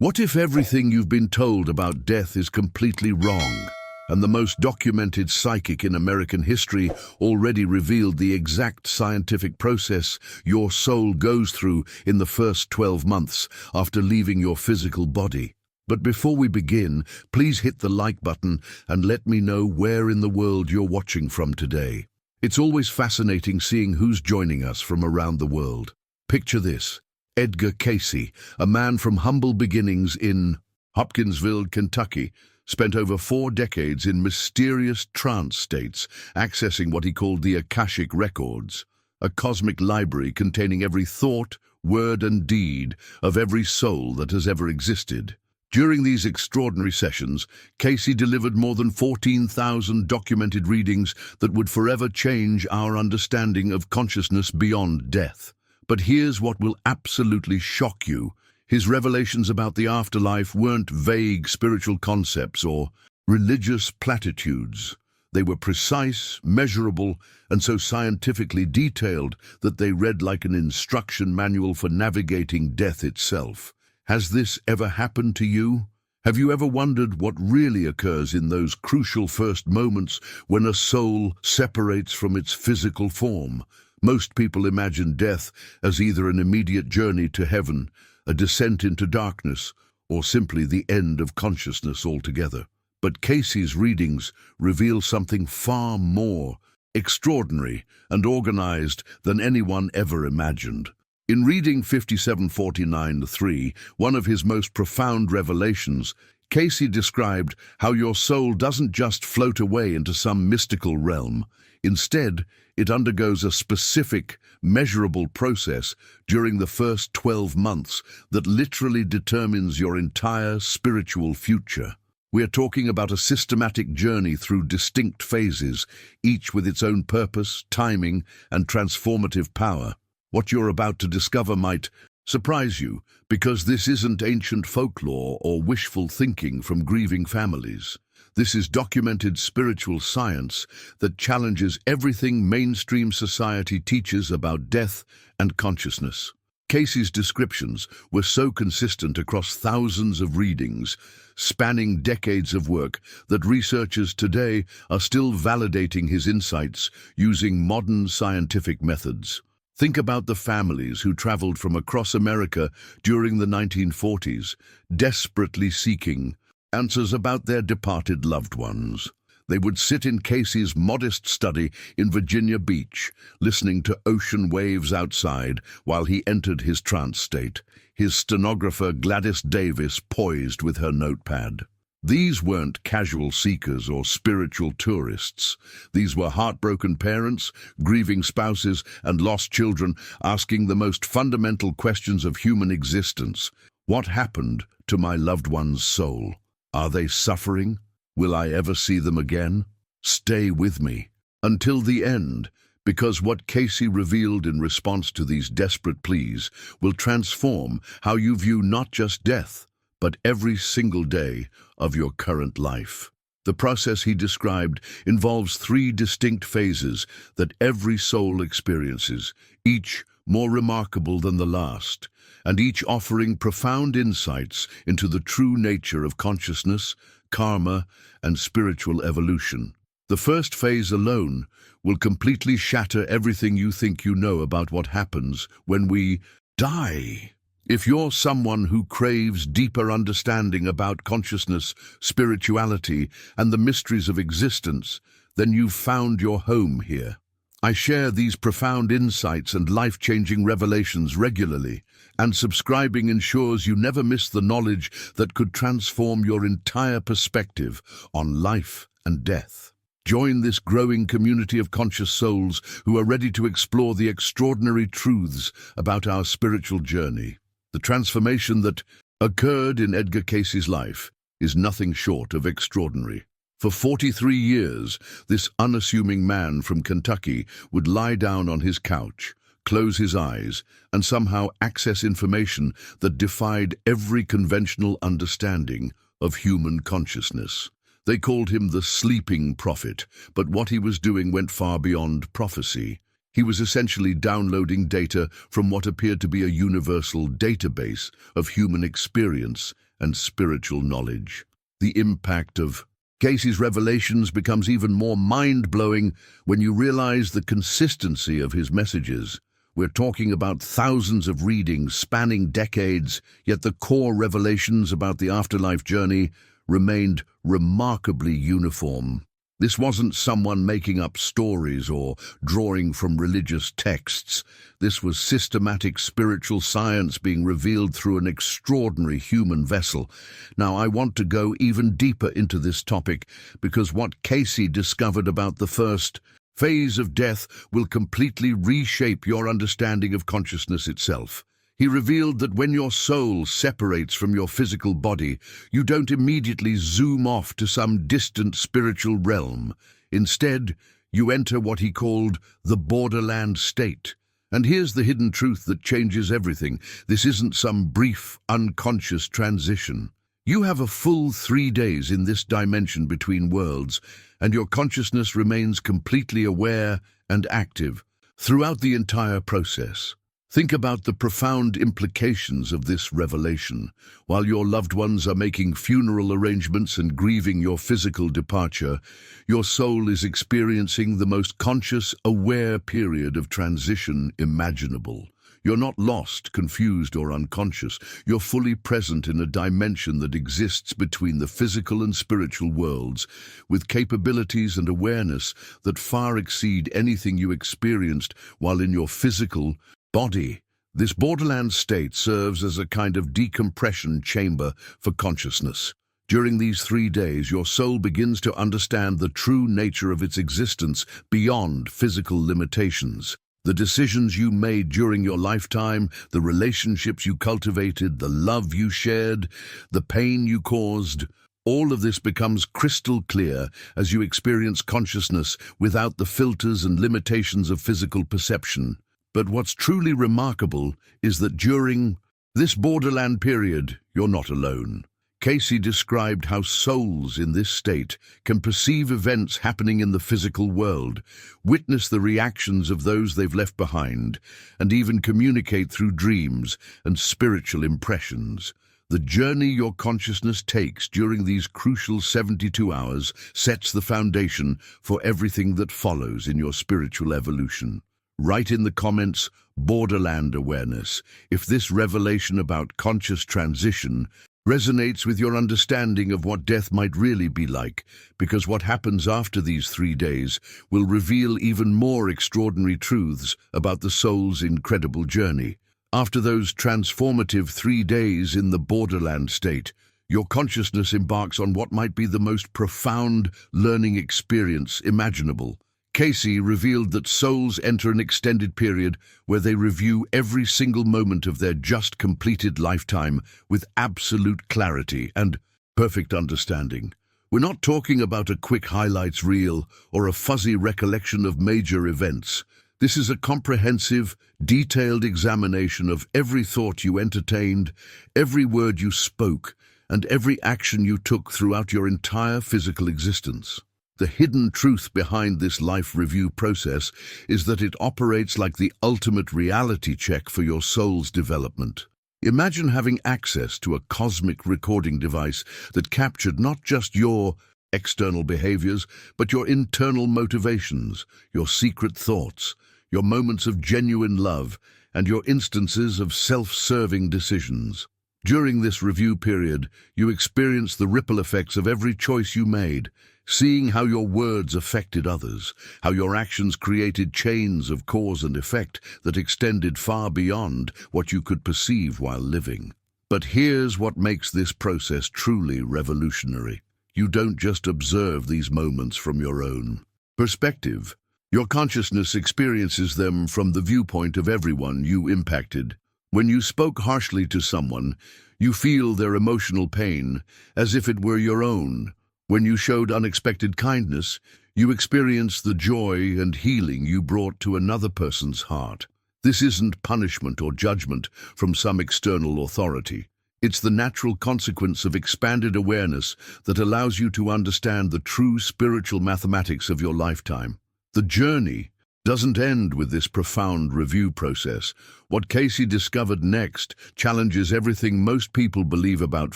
What if everything you've been told about death is completely wrong, and the most documented psychic in American history already revealed the exact scientific process your soul goes through in the first 12 months after leaving your physical body? But before we begin, please hit the like button and let me know where in the world you're watching from today. It's always fascinating seeing who's joining us from around the world. Picture this: Edgar Cayce, a man from humble beginnings in Hopkinsville, Kentucky, spent over 4 decades in mysterious trance states, accessing what he called the akashic records, a cosmic library containing every thought, word and deed of every soul that has ever existed. During these extraordinary sessions, Cayce delivered more than 14,000 documented readings that would forever change our understanding of consciousness beyond death. But here's what will absolutely shock you. His revelations about the afterlife weren't vague spiritual concepts or religious platitudes. They were precise, measurable, and so scientifically detailed that they read like an instruction manual for navigating death itself. Has this ever happened to you? Have you ever wondered what really occurs in those crucial first moments when a soul separates from its physical form? Most people imagine death as either an immediate journey to heaven, a descent into darkness, or simply the end of consciousness altogether. But Cayce's readings reveal something far more extraordinary and organized than anyone ever imagined. In reading 5749-3, one of his most profound revelations, Cayce described how your soul doesn't just float away into some mystical realm. Instead, it undergoes a specific, measurable process during the first 12 months that literally determines your entire spiritual future. We are talking about a systematic journey through distinct phases, each with its own purpose, timing, and transformative power. What you're about to discover might surprise you, because this isn't ancient folklore or wishful thinking from grieving families. This is documented spiritual science that challenges everything mainstream society teaches about death and consciousness. Cayce's descriptions were so consistent across thousands of readings, spanning decades of work, that researchers today are still validating his insights using modern scientific methods. Think about the families who traveled from across America during the 1940s, desperately seeking answers about their departed loved ones. They would sit in Cayce's modest study in Virginia Beach, listening to ocean waves outside while he entered his trance state, his stenographer Gladys Davis poised with her notepad. These weren't casual seekers or spiritual tourists. These were heartbroken parents, grieving spouses, and lost children asking the most fundamental questions of human existence. What happened to my loved one's soul? Are they suffering? Will I ever see them again? Stay with me until the end, because what Cayce revealed in response to these desperate pleas will transform how you view not just death, but every single day of your current life. The process he described involves 3 distinct phases that every soul experiences, each more remarkable than the last, and each offering profound insights into the true nature of consciousness, karma, and spiritual evolution. The first phase alone will completely shatter everything you think you know about what happens when we die. If you're someone who craves deeper understanding about consciousness, spirituality, and the mysteries of existence, then you've found your home here. I share these profound insights and life-changing revelations regularly, and subscribing ensures you never miss the knowledge that could transform your entire perspective on life and death. Join this growing community of conscious souls who are ready to explore the extraordinary truths about our spiritual journey. The transformation that occurred in Edgar Cayce's life is nothing short of extraordinary. For 43 years, this unassuming man from Kentucky would lie down on his couch, close his eyes, and somehow access information that defied every conventional understanding of human consciousness. They called him the sleeping prophet, but what he was doing went far beyond prophecy. He was essentially downloading data from what appeared to be a universal database of human experience and spiritual knowledge. The impact of Cayce's revelations becomes even more mind-blowing when you realize the consistency of his messages. We're talking about thousands of readings spanning decades, yet the core revelations about the afterlife journey remained remarkably uniform. This wasn't someone making up stories or drawing from religious texts. This was systematic spiritual science being revealed through an extraordinary human vessel. Now, I want to go even deeper into this topic because what Cayce discovered about the first phase of death will completely reshape your understanding of consciousness itself. He revealed that when your soul separates from your physical body, you don't immediately zoom off to some distant spiritual realm. Instead, you enter what he called the borderland state. And here's the hidden truth that changes everything. This isn't some brief, unconscious transition. You have a full 3 days in this dimension between worlds, and your consciousness remains completely aware and active throughout the entire process. Think about the profound implications of this revelation. While your loved ones are making funeral arrangements and grieving your physical departure, your soul is experiencing the most conscious, aware period of transition imaginable. You're not lost, confused, or unconscious. You're fully present in a dimension that exists between the physical and spiritual worlds, with capabilities and awareness that far exceed anything you experienced while in your physical body. This borderland state serves as a kind of decompression chamber for consciousness. During these 3 days, your soul begins to understand the true nature of its existence beyond physical limitations. The decisions you made during your lifetime, the relationships you cultivated, the love you shared, the pain you caused, all of this becomes crystal clear as you experience consciousness without the filters and limitations of physical perception. But what's truly remarkable is that during this borderland period, you're not alone. Cayce described how souls in this state can perceive events happening in the physical world, witness the reactions of those they've left behind, and even communicate through dreams and spiritual impressions. The journey your consciousness takes during these crucial 72 hours sets the foundation for everything that follows in your spiritual evolution. Write in the comments, borderland awareness, if this revelation about conscious transition resonates with your understanding of what death might really be like, because what happens after these 3 days will reveal even more extraordinary truths about the soul's incredible journey. After those transformative 3 days in the borderland state, your consciousness embarks on what might be the most profound learning experience imaginable. Cayce revealed that souls enter an extended period where they review every single moment of their just completed lifetime with absolute clarity and perfect understanding. We're not talking about a quick highlights reel or a fuzzy recollection of major events. This is a comprehensive, detailed examination of every thought you entertained, every word you spoke, and every action you took throughout your entire physical existence. The hidden truth behind this life review process is that it operates like the ultimate reality check for your soul's development. Imagine having access to a cosmic recording device that captured not just your external behaviors, but your internal motivations, your secret thoughts, your moments of genuine love, and your instances of self-serving decisions. During this review period, you experience the ripple effects of every choice you made, seeing how your words affected others, how your actions created chains of cause and effect that extended far beyond what you could perceive while living. But here's what makes this process truly revolutionary. You don't just observe these moments from your own perspective. Your consciousness experiences them from the viewpoint of everyone you impacted. When you spoke harshly to someone, you feel their emotional pain as if it were your own. When you showed unexpected kindness, you experience the joy and healing you brought to another person's heart. This isn't punishment or judgment from some external authority. It's the natural consequence of expanded awareness that allows you to understand the true spiritual mathematics of your lifetime. The journey doesn't end with this profound review process. What Cayce discovered next challenges everything most people believe about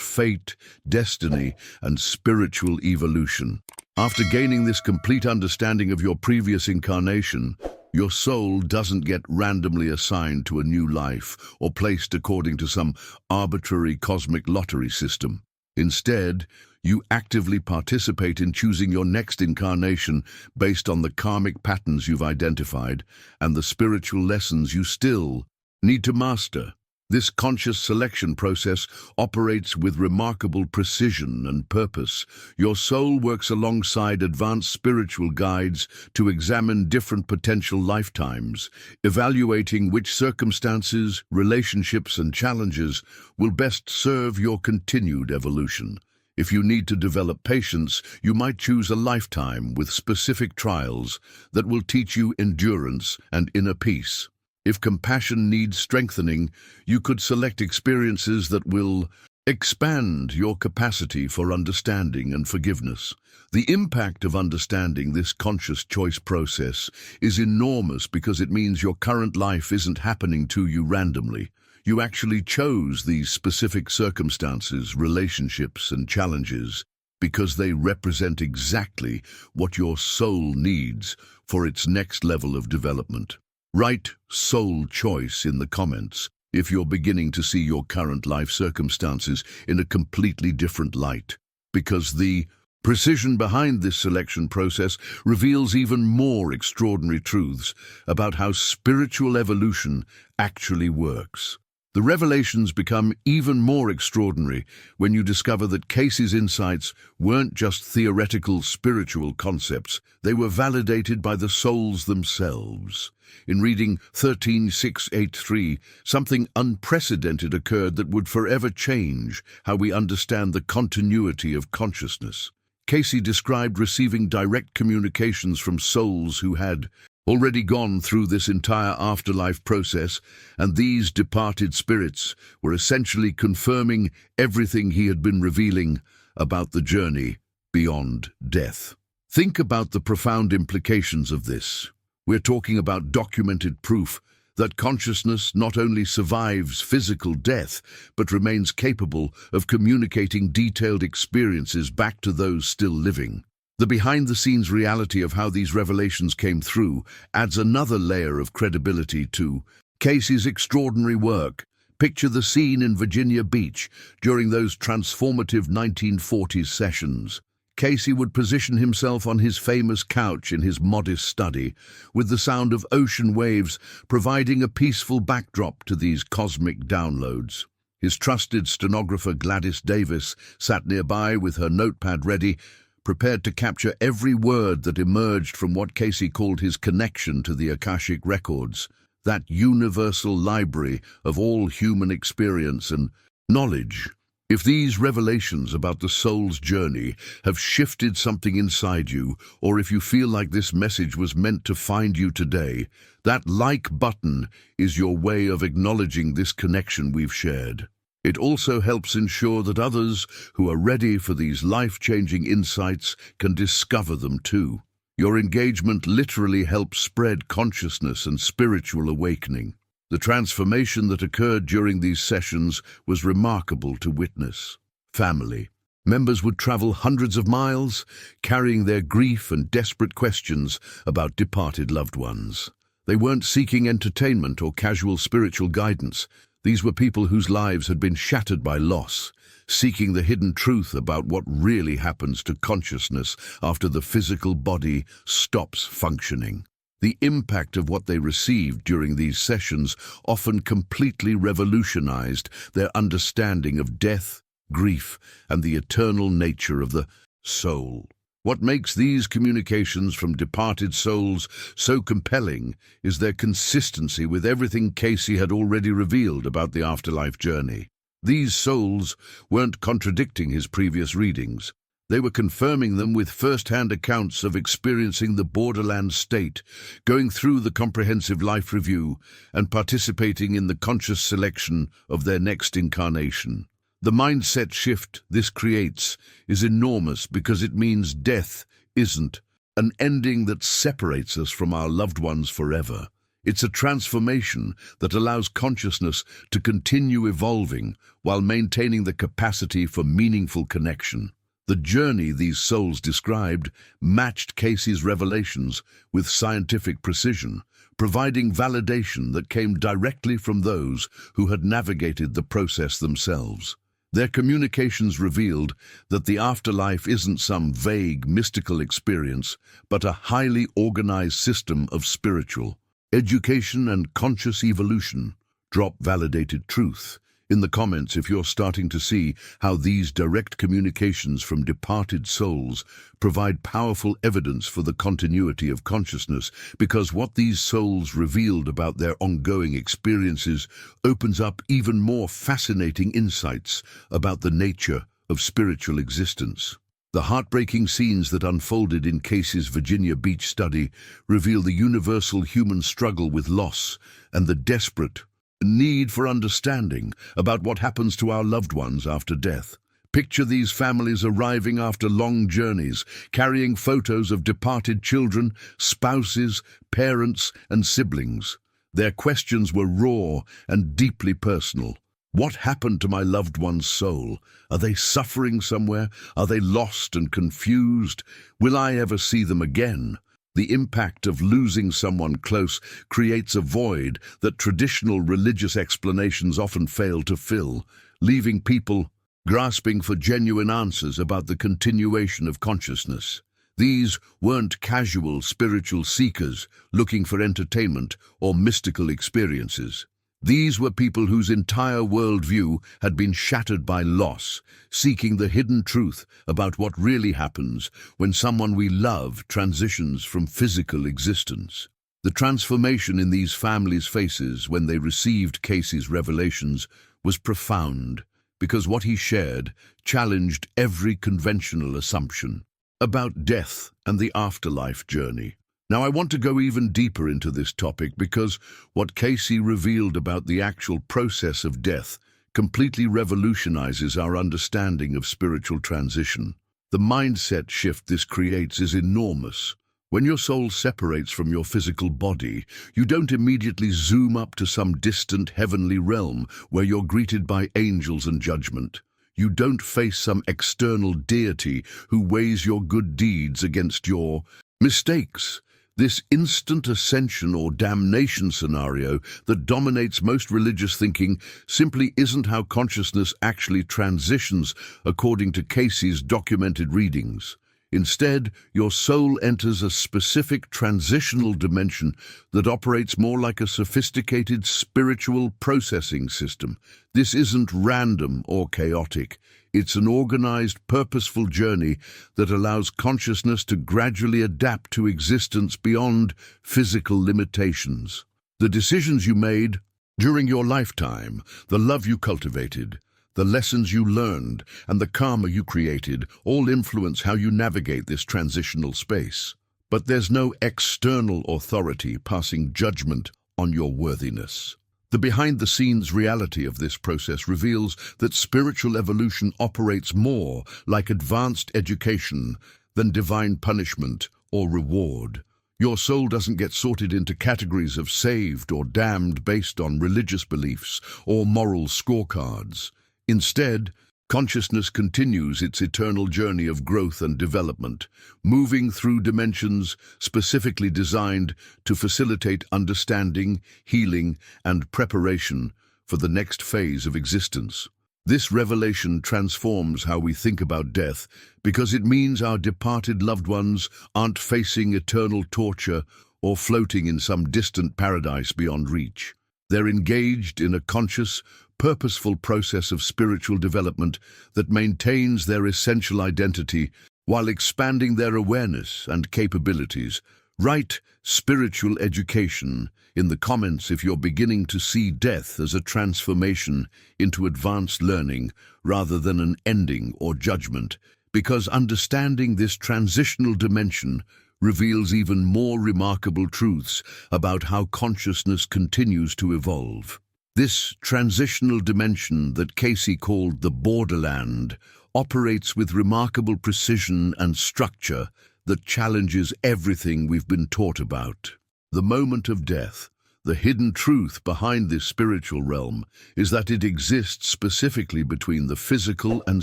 fate, destiny, and spiritual evolution. After gaining this complete understanding of your previous incarnation, your soul doesn't get randomly assigned to a new life or placed according to some arbitrary cosmic lottery system. Instead, you actively participate in choosing your next incarnation based on the karmic patterns you've identified and the spiritual lessons you still need to master. This conscious selection process operates with remarkable precision and purpose. Your soul works alongside advanced spiritual guides to examine different potential lifetimes, evaluating which circumstances, relationships, and challenges will best serve your continued evolution. If you need to develop patience, you might choose a lifetime with specific trials that will teach you endurance and inner peace. If compassion needs strengthening, you could select experiences that will expand your capacity for understanding and forgiveness. The impact of understanding this conscious choice process is enormous because it means your current life isn't happening to you randomly. You actually chose these specific circumstances, relationships, and challenges because they represent exactly what your soul needs for its next level of development. Write soul choice in the comments if you're beginning to see your current life circumstances in a completely different light, because the precision behind this selection process reveals even more extraordinary truths about how spiritual evolution actually works. The revelations become even more extraordinary when you discover that Cayce's insights weren't just theoretical spiritual concepts, they were validated by the souls themselves. In reading 13683, something unprecedented occurred that would forever change how we understand the continuity of consciousness. Cayce described receiving direct communications from souls who had already gone through this entire afterlife process, and these departed spirits were essentially confirming everything he had been revealing about the journey beyond death. Think about the profound implications of this. We're talking about documented proof that consciousness not only survives physical death, but remains capable of communicating detailed experiences back to those still living. The behind-the-scenes reality of how these revelations came through adds another layer of credibility to Cayce's extraordinary work. Picture the scene in Virginia Beach during those transformative 1940s sessions. Cayce would position himself on his famous couch in his modest study, with the sound of ocean waves providing a peaceful backdrop to these cosmic downloads. His trusted stenographer Gladys Davis sat nearby with her notepad ready, prepared to capture every word that emerged from what Cayce called his connection to the akashic records, that universal library of all human experience and knowledge. If these revelations about the soul's journey have shifted something inside you, or if you feel like this message was meant to find you today, that like button is your way of acknowledging this connection we've shared. It also helps ensure that others who are ready for these life-changing insights can discover them too. Your engagement literally helps spread consciousness and spiritual awakening. The transformation that occurred during these sessions was remarkable to witness. Family members would travel hundreds of miles, carrying their grief and desperate questions about departed loved ones. They weren't seeking entertainment or casual spiritual guidance. These were people whose lives had been shattered by loss, seeking the hidden truth about what really happens to consciousness after the physical body stops functioning. The impact of what they received during these sessions often completely revolutionized their understanding of death, grief, and the eternal nature of the soul. What makes these communications from departed souls so compelling is their consistency with everything Cayce had already revealed about the afterlife journey. These souls weren't contradicting his previous readings. They were confirming them with first-hand accounts of experiencing the borderland state, going through the comprehensive life review, and participating in the conscious selection of their next incarnation. The mindset shift this creates is enormous because it means death isn't an ending that separates us from our loved ones forever. It's a transformation that allows consciousness to continue evolving while maintaining the capacity for meaningful connection. The journey these souls described matched Cayce's revelations with scientific precision, providing validation that came directly from those who had navigated the process themselves. Their communications revealed that the afterlife isn't some vague, mystical experience, but a highly organized system of spiritual education and conscious evolution. Drop validated truth in the comments if you're starting to see how these direct communications from departed souls provide powerful evidence for the continuity of consciousness, because what these souls revealed about their ongoing experiences opens up even more fascinating insights about the nature of spiritual existence. The heartbreaking scenes that unfolded in Cayce's Virginia Beach study reveal the universal human struggle with loss and the desperate need for understanding about what happens to our loved ones after death. Picture these families arriving after long journeys, carrying photos of departed children, spouses, parents, and siblings. Their questions were raw and deeply personal. What happened to my loved one's soul? Are they suffering somewhere? Are they lost and confused? Will I ever see them again? The impact of losing someone close creates a void that traditional religious explanations often fail to fill, leaving people grasping for genuine answers about the continuation of consciousness. These weren't casual spiritual seekers looking for entertainment or mystical experiences. These were people whose entire worldview had been shattered by loss, seeking the hidden truth about what really happens when someone we love transitions from physical existence. The transformation in these families' faces when they received Cayce's revelations was profound, because what he shared challenged every conventional assumption about death and the afterlife journey. Now, I want to go even deeper into this topic because what Cayce revealed about the actual process of death completely revolutionizes our understanding of spiritual transition. The mindset shift this creates is enormous. When your soul separates from your physical body, you don't immediately zoom up to some distant heavenly realm where you're greeted by angels and judgment. You don't face some external deity who weighs your good deeds against your mistakes. This instant ascension or damnation scenario that dominates most religious thinking simply isn't how consciousness actually transitions according to Cayce's documented readings. Instead, your soul enters a specific transitional dimension that operates more like a sophisticated spiritual processing system. This isn't random or chaotic. It's an organized, purposeful journey that allows consciousness to gradually adapt to existence beyond physical limitations. The decisions you made during your lifetime, the love you cultivated, the lessons you learned, and the karma you created all influence how you navigate this transitional space. But there's no external authority passing judgment on your worthiness. The behind-the-scenes reality of this process reveals that spiritual evolution operates more like advanced education than divine punishment or reward. Your soul doesn't get sorted into categories of saved or damned based on religious beliefs or moral scorecards. Instead, consciousness continues its eternal journey of growth and development, moving through dimensions specifically designed to facilitate understanding, healing, and preparation for the next phase of existence. This revelation transforms how we think about death because it means our departed loved ones aren't facing eternal torture or floating in some distant paradise beyond reach. They're engaged in a conscious, purposeful process of spiritual development that maintains their essential identity while expanding their awareness and capabilities. Write spiritual education in the comments if you're beginning to see death as a transformation into advanced learning rather than an ending or judgment, because understanding this transitional dimension reveals even more remarkable truths about how consciousness continues to evolve. This transitional dimension that Cayce called the borderland operates with remarkable precision and structure that challenges everything we've been taught about. The moment of death. The hidden truth behind this spiritual realm is that it exists specifically between the physical and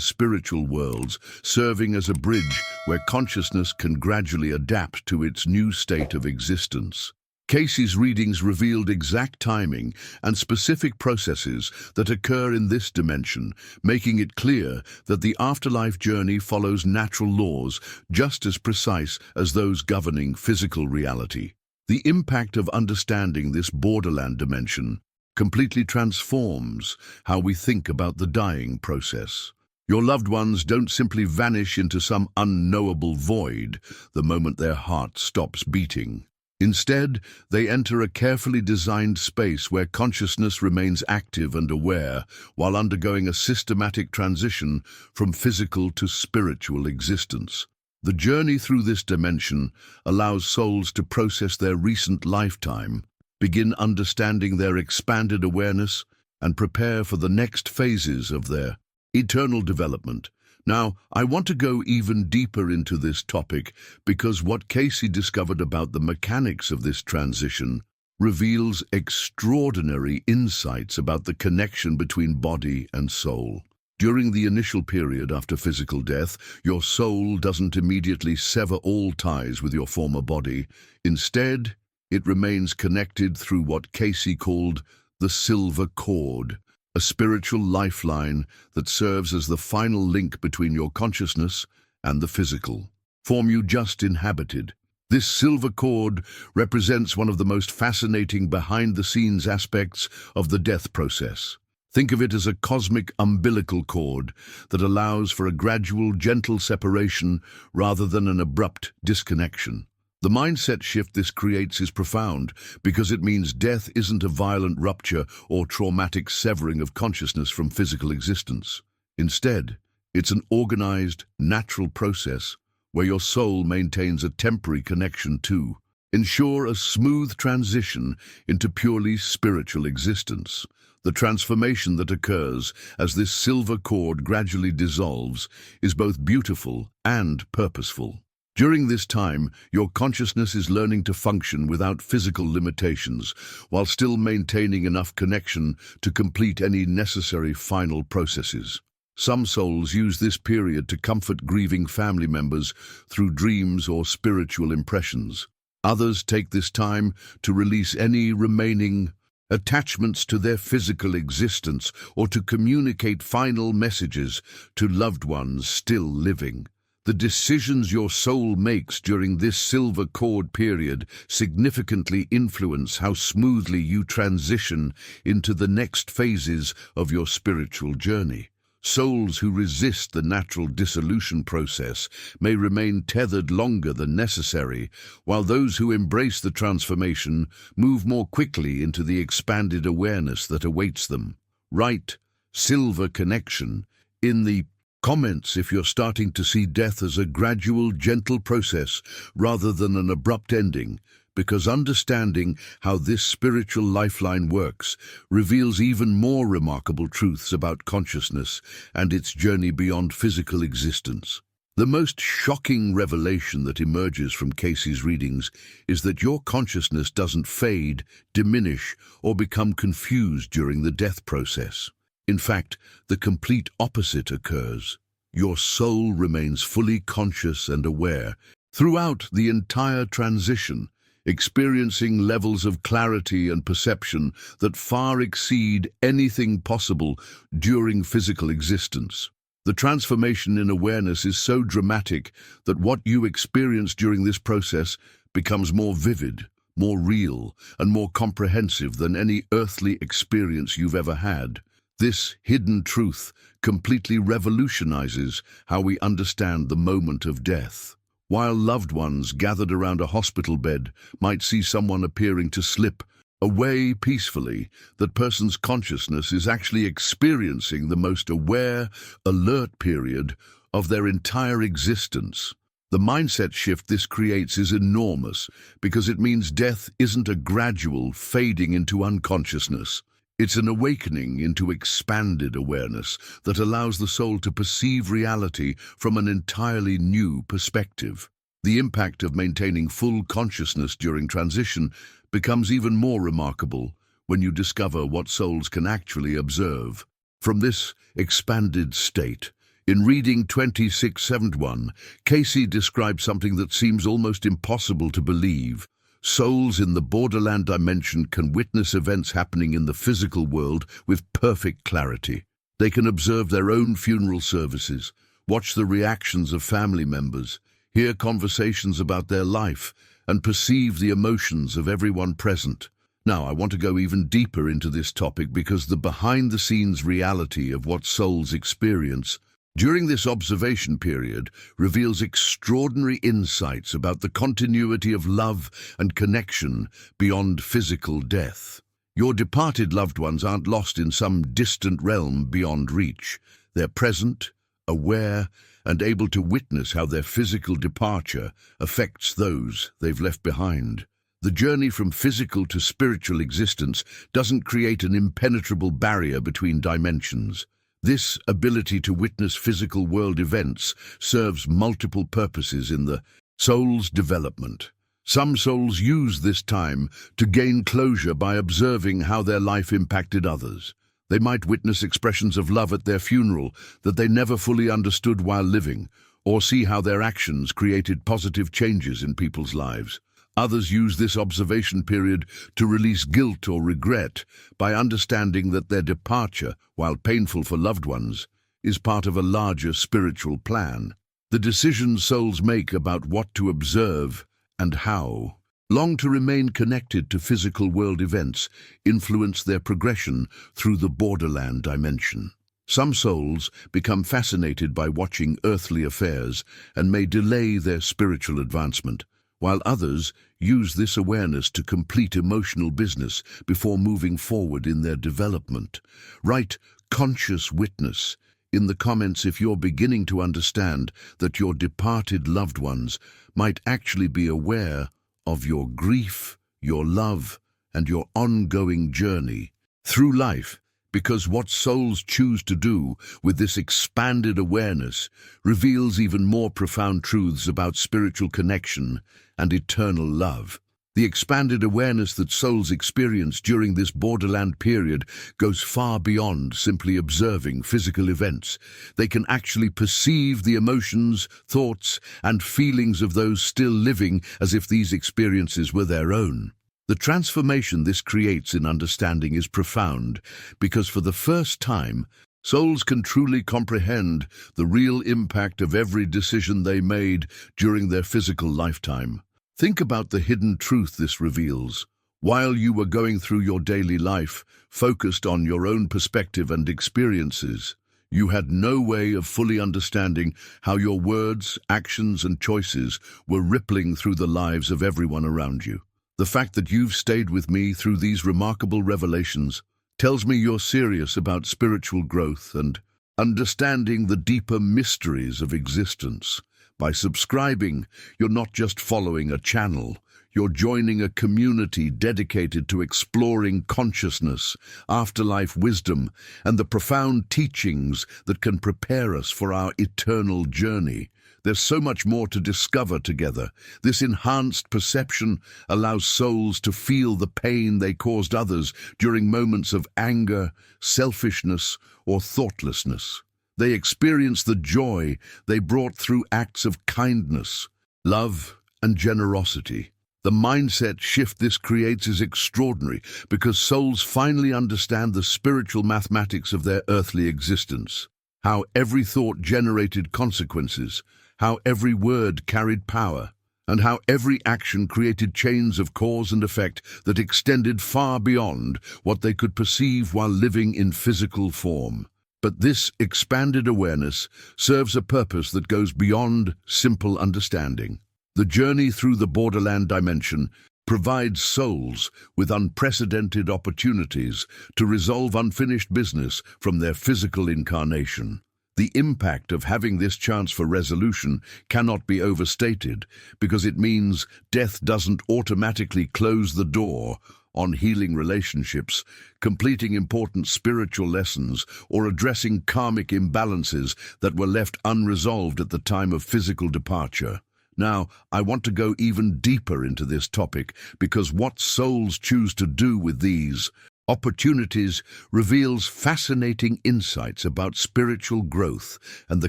spiritual worlds, serving as a bridge where consciousness can gradually adapt to its new state of existence. Cayce's readings revealed exact timing and specific processes that occur in this dimension, making it clear that the afterlife journey follows natural laws just as precise as those governing physical reality. The impact of understanding this borderland dimension completely transforms how we think about the dying process. Your loved ones don't simply vanish into some unknowable void the moment their heart stops beating. Instead, they enter a carefully designed space where consciousness remains active and aware while undergoing a systematic transition from physical to spiritual existence. The journey through this dimension allows souls to process their recent lifetime, begin understanding their expanded awareness, and prepare for the next phases of their eternal development. Now, I want to go even deeper into this topic because what Cayce discovered about the mechanics of this transition reveals extraordinary insights about the connection between body and soul. During the initial period after physical death, your soul doesn't immediately sever all ties with your former body. Instead, it remains connected through what Cayce called the silver cord, a spiritual lifeline that serves as the final link between your consciousness and the physical form you just inhabited. This silver cord represents one of the most fascinating behind-the-scenes aspects of the death process. Think of it as a cosmic umbilical cord that allows for a gradual, gentle separation rather than an abrupt disconnection. The mindset shift this creates is profound because it means death isn't a violent rupture or traumatic severing of consciousness from physical existence. Instead, it's an organized, natural process where your soul maintains a temporary connection to ensure a smooth transition into purely spiritual existence. The transformation that occurs as this silver cord gradually dissolves is both beautiful and purposeful. During this time, your consciousness is learning to function without physical limitations, while still maintaining enough connection to complete any necessary final processes. Some souls use this period to comfort grieving family members through dreams or spiritual impressions. Others take this time to release any remaining attachments to their physical existence or to communicate final messages to loved ones still living. The decisions your soul makes during this silver cord period significantly influence how smoothly you transition into the next phases of your spiritual journey. Souls who resist the natural dissolution process may remain tethered longer than necessary, while those who embrace the transformation move more quickly into the expanded awareness that awaits them. Write silver connection in the comments if you're starting to see death as a gradual, gentle process rather than an abrupt ending, because understanding how this spiritual lifeline works reveals even more remarkable truths about consciousness and its journey beyond physical existence. The most shocking revelation that emerges from Cayce's readings is that your consciousness doesn't fade, diminish, or become confused during the death process. In fact, the complete opposite occurs. Your soul remains fully conscious and aware throughout the entire transition, experiencing levels of clarity and perception that far exceed anything possible during physical existence. The transformation in awareness is so dramatic that what you experience during this process becomes more vivid, more real, and more comprehensive than any earthly experience you've ever had. This hidden truth completely revolutionizes how we understand the moment of death. While loved ones gathered around a hospital bed might see someone appearing to slip away peacefully, that person's consciousness is actually experiencing the most aware, alert period of their entire existence. The mindset shift this creates is enormous because it means death isn't a gradual fading into unconsciousness. It's an awakening into expanded awareness that allows the soul to perceive reality from an entirely new perspective. The impact of maintaining full consciousness during transition becomes even more remarkable when you discover what souls can actually observe. From this expanded state, in reading 2671, Cayce describes something that seems almost impossible to believe. Souls in the borderland dimension can witness events happening in the physical world with perfect clarity. They can observe their own funeral services, watch the reactions of family members, hear conversations about their life, and perceive the emotions of everyone present. Now, I want to go even deeper into this topic because the behind-the-scenes reality of what souls experience during this observation period reveals extraordinary insights about the continuity of love and connection beyond physical death. Your departed loved ones aren't lost in some distant realm beyond reach. They're present, aware, and able to witness how their physical departure affects those they've left behind. The journey from physical to spiritual existence doesn't create an impenetrable barrier between dimensions. This ability to witness physical world events serves multiple purposes in the soul's development. Some souls use this time to gain closure by observing how their life impacted others. They might witness expressions of love at their funeral that they never fully understood while living, or see how their actions created positive changes in people's lives. Others use this observation period to release guilt or regret by understanding that their departure, while painful for loved ones, is part of a larger spiritual plan. The decisions souls make about what to observe and how long to remain connected to physical world events influence their progression through the borderland dimension. Some souls become fascinated by watching earthly affairs and may delay their spiritual advancement, while others use this awareness to complete emotional business before moving forward in their development. Write "conscious witness" in the comments if you're beginning to understand that your departed loved ones might actually be aware of your grief, your love, and your ongoing journey through life, because what souls choose to do with this expanded awareness reveals even more profound truths about spiritual connection and eternal love. The expanded awareness that souls experience during this borderland period goes far beyond simply observing physical events. They can actually perceive the emotions, thoughts, and feelings of those still living as if these experiences were their own. The transformation this creates in understanding is profound because for the first time, souls can truly comprehend the real impact of every decision they made during their physical lifetime. Think about the hidden truth this reveals. While you were going through your daily life, focused on your own perspective and experiences, you had no way of fully understanding how your words, actions, and choices were rippling through the lives of everyone around you. The fact that you've stayed with me through these remarkable revelations tells me you're serious about spiritual growth and understanding the deeper mysteries of existence. By subscribing, you're not just following a channel, you're joining a community dedicated to exploring consciousness, afterlife wisdom, and the profound teachings that can prepare us for our eternal journey. There's so much more to discover together. This enhanced perception allows souls to feel the pain they caused others during moments of anger, selfishness, or thoughtlessness. They experience the joy they brought through acts of kindness, love, and generosity. The mindset shift this creates is extraordinary because souls finally understand the spiritual mathematics of their earthly existence. How every thought generated consequences, how every word carried power, and how every action created chains of cause and effect that extended far beyond what they could perceive while living in physical form. But this expanded awareness serves a purpose that goes beyond simple understanding. The journey through the borderland dimension provides souls with unprecedented opportunities to resolve unfinished business from their physical incarnation. The impact of having this chance for resolution cannot be overstated because it means death doesn't automatically close the door on healing relationships, completing important spiritual lessons, or addressing karmic imbalances that were left unresolved at the time of physical departure. Now, I want to go even deeper into this topic because what souls choose to do with these opportunities reveals fascinating insights about spiritual growth and the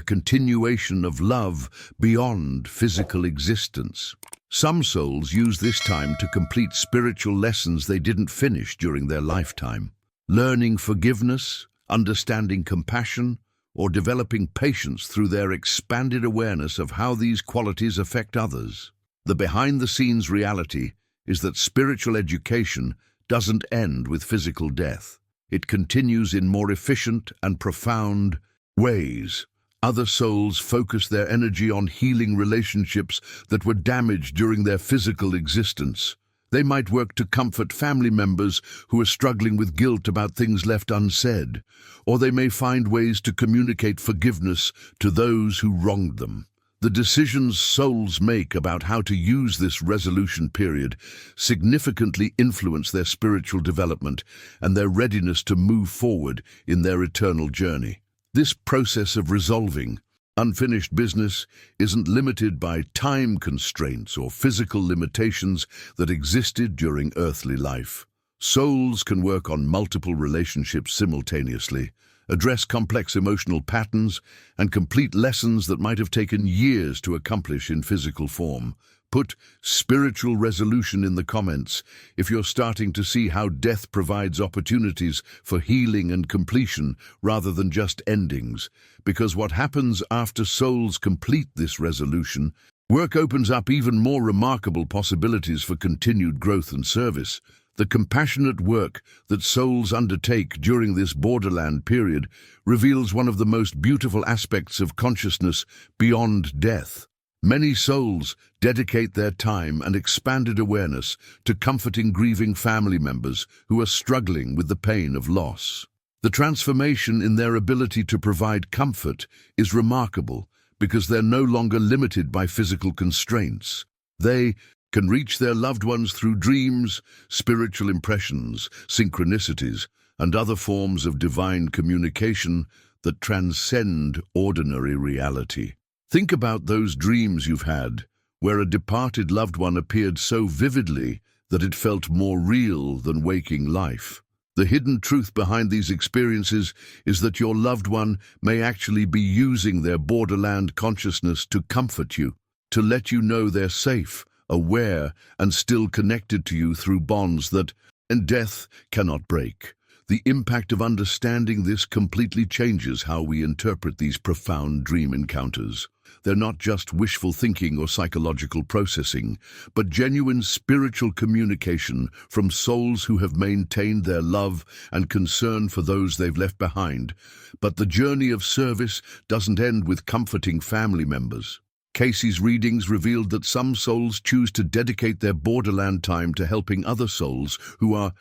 continuation of love beyond physical existence. Some souls use this time to complete spiritual lessons they didn't finish during their lifetime, learning forgiveness, understanding compassion, or developing patience through their expanded awareness of how these qualities affect others. The behind-the-scenes reality is that spiritual education doesn't end with physical death. It continues in more efficient and profound ways. Other souls focus their energy on healing relationships that were damaged during their physical existence. They might work to comfort family members who are struggling with guilt about things left unsaid, or they may find ways to communicate forgiveness to those who wronged them. The decisions souls make about how to use this resolution period significantly influence their spiritual development and their readiness to move forward in their eternal journey. This process of resolving unfinished business isn't limited by time constraints or physical limitations that existed during earthly life. Souls can work on multiple relationships simultaneously, address complex emotional patterns, and complete lessons that might have taken years to accomplish in physical form. Put spiritual resolution in the comments if you're starting to see how death provides opportunities for healing and completion rather than just endings. Because what happens after souls complete this resolution, work opens up even more remarkable possibilities for continued growth and service. The compassionate work that souls undertake during this borderland period reveals one of the most beautiful aspects of consciousness beyond death. Many souls dedicate their time and expanded awareness to comforting grieving family members who are struggling with the pain of loss. The transformation in their ability to provide comfort is remarkable because they're no longer limited by physical constraints. They can reach their loved ones through dreams, spiritual impressions, synchronicities, and other forms of divine communication that transcend ordinary reality. Think about those dreams you've had, where a departed loved one appeared so vividly that it felt more real than waking life. The hidden truth behind these experiences is that your loved one may actually be using their borderland consciousness to comfort you, to let you know they're safe, aware, and still connected to you through bonds that death cannot break. The impact of understanding this completely changes how we interpret these profound dream encounters. They're not just wishful thinking or psychological processing, but genuine spiritual communication from souls who have maintained their love and concern for those they've left behind. But the journey of service doesn't end with comforting family members. Cayce's readings revealed that some souls choose to dedicate their borderland time to helping other souls who are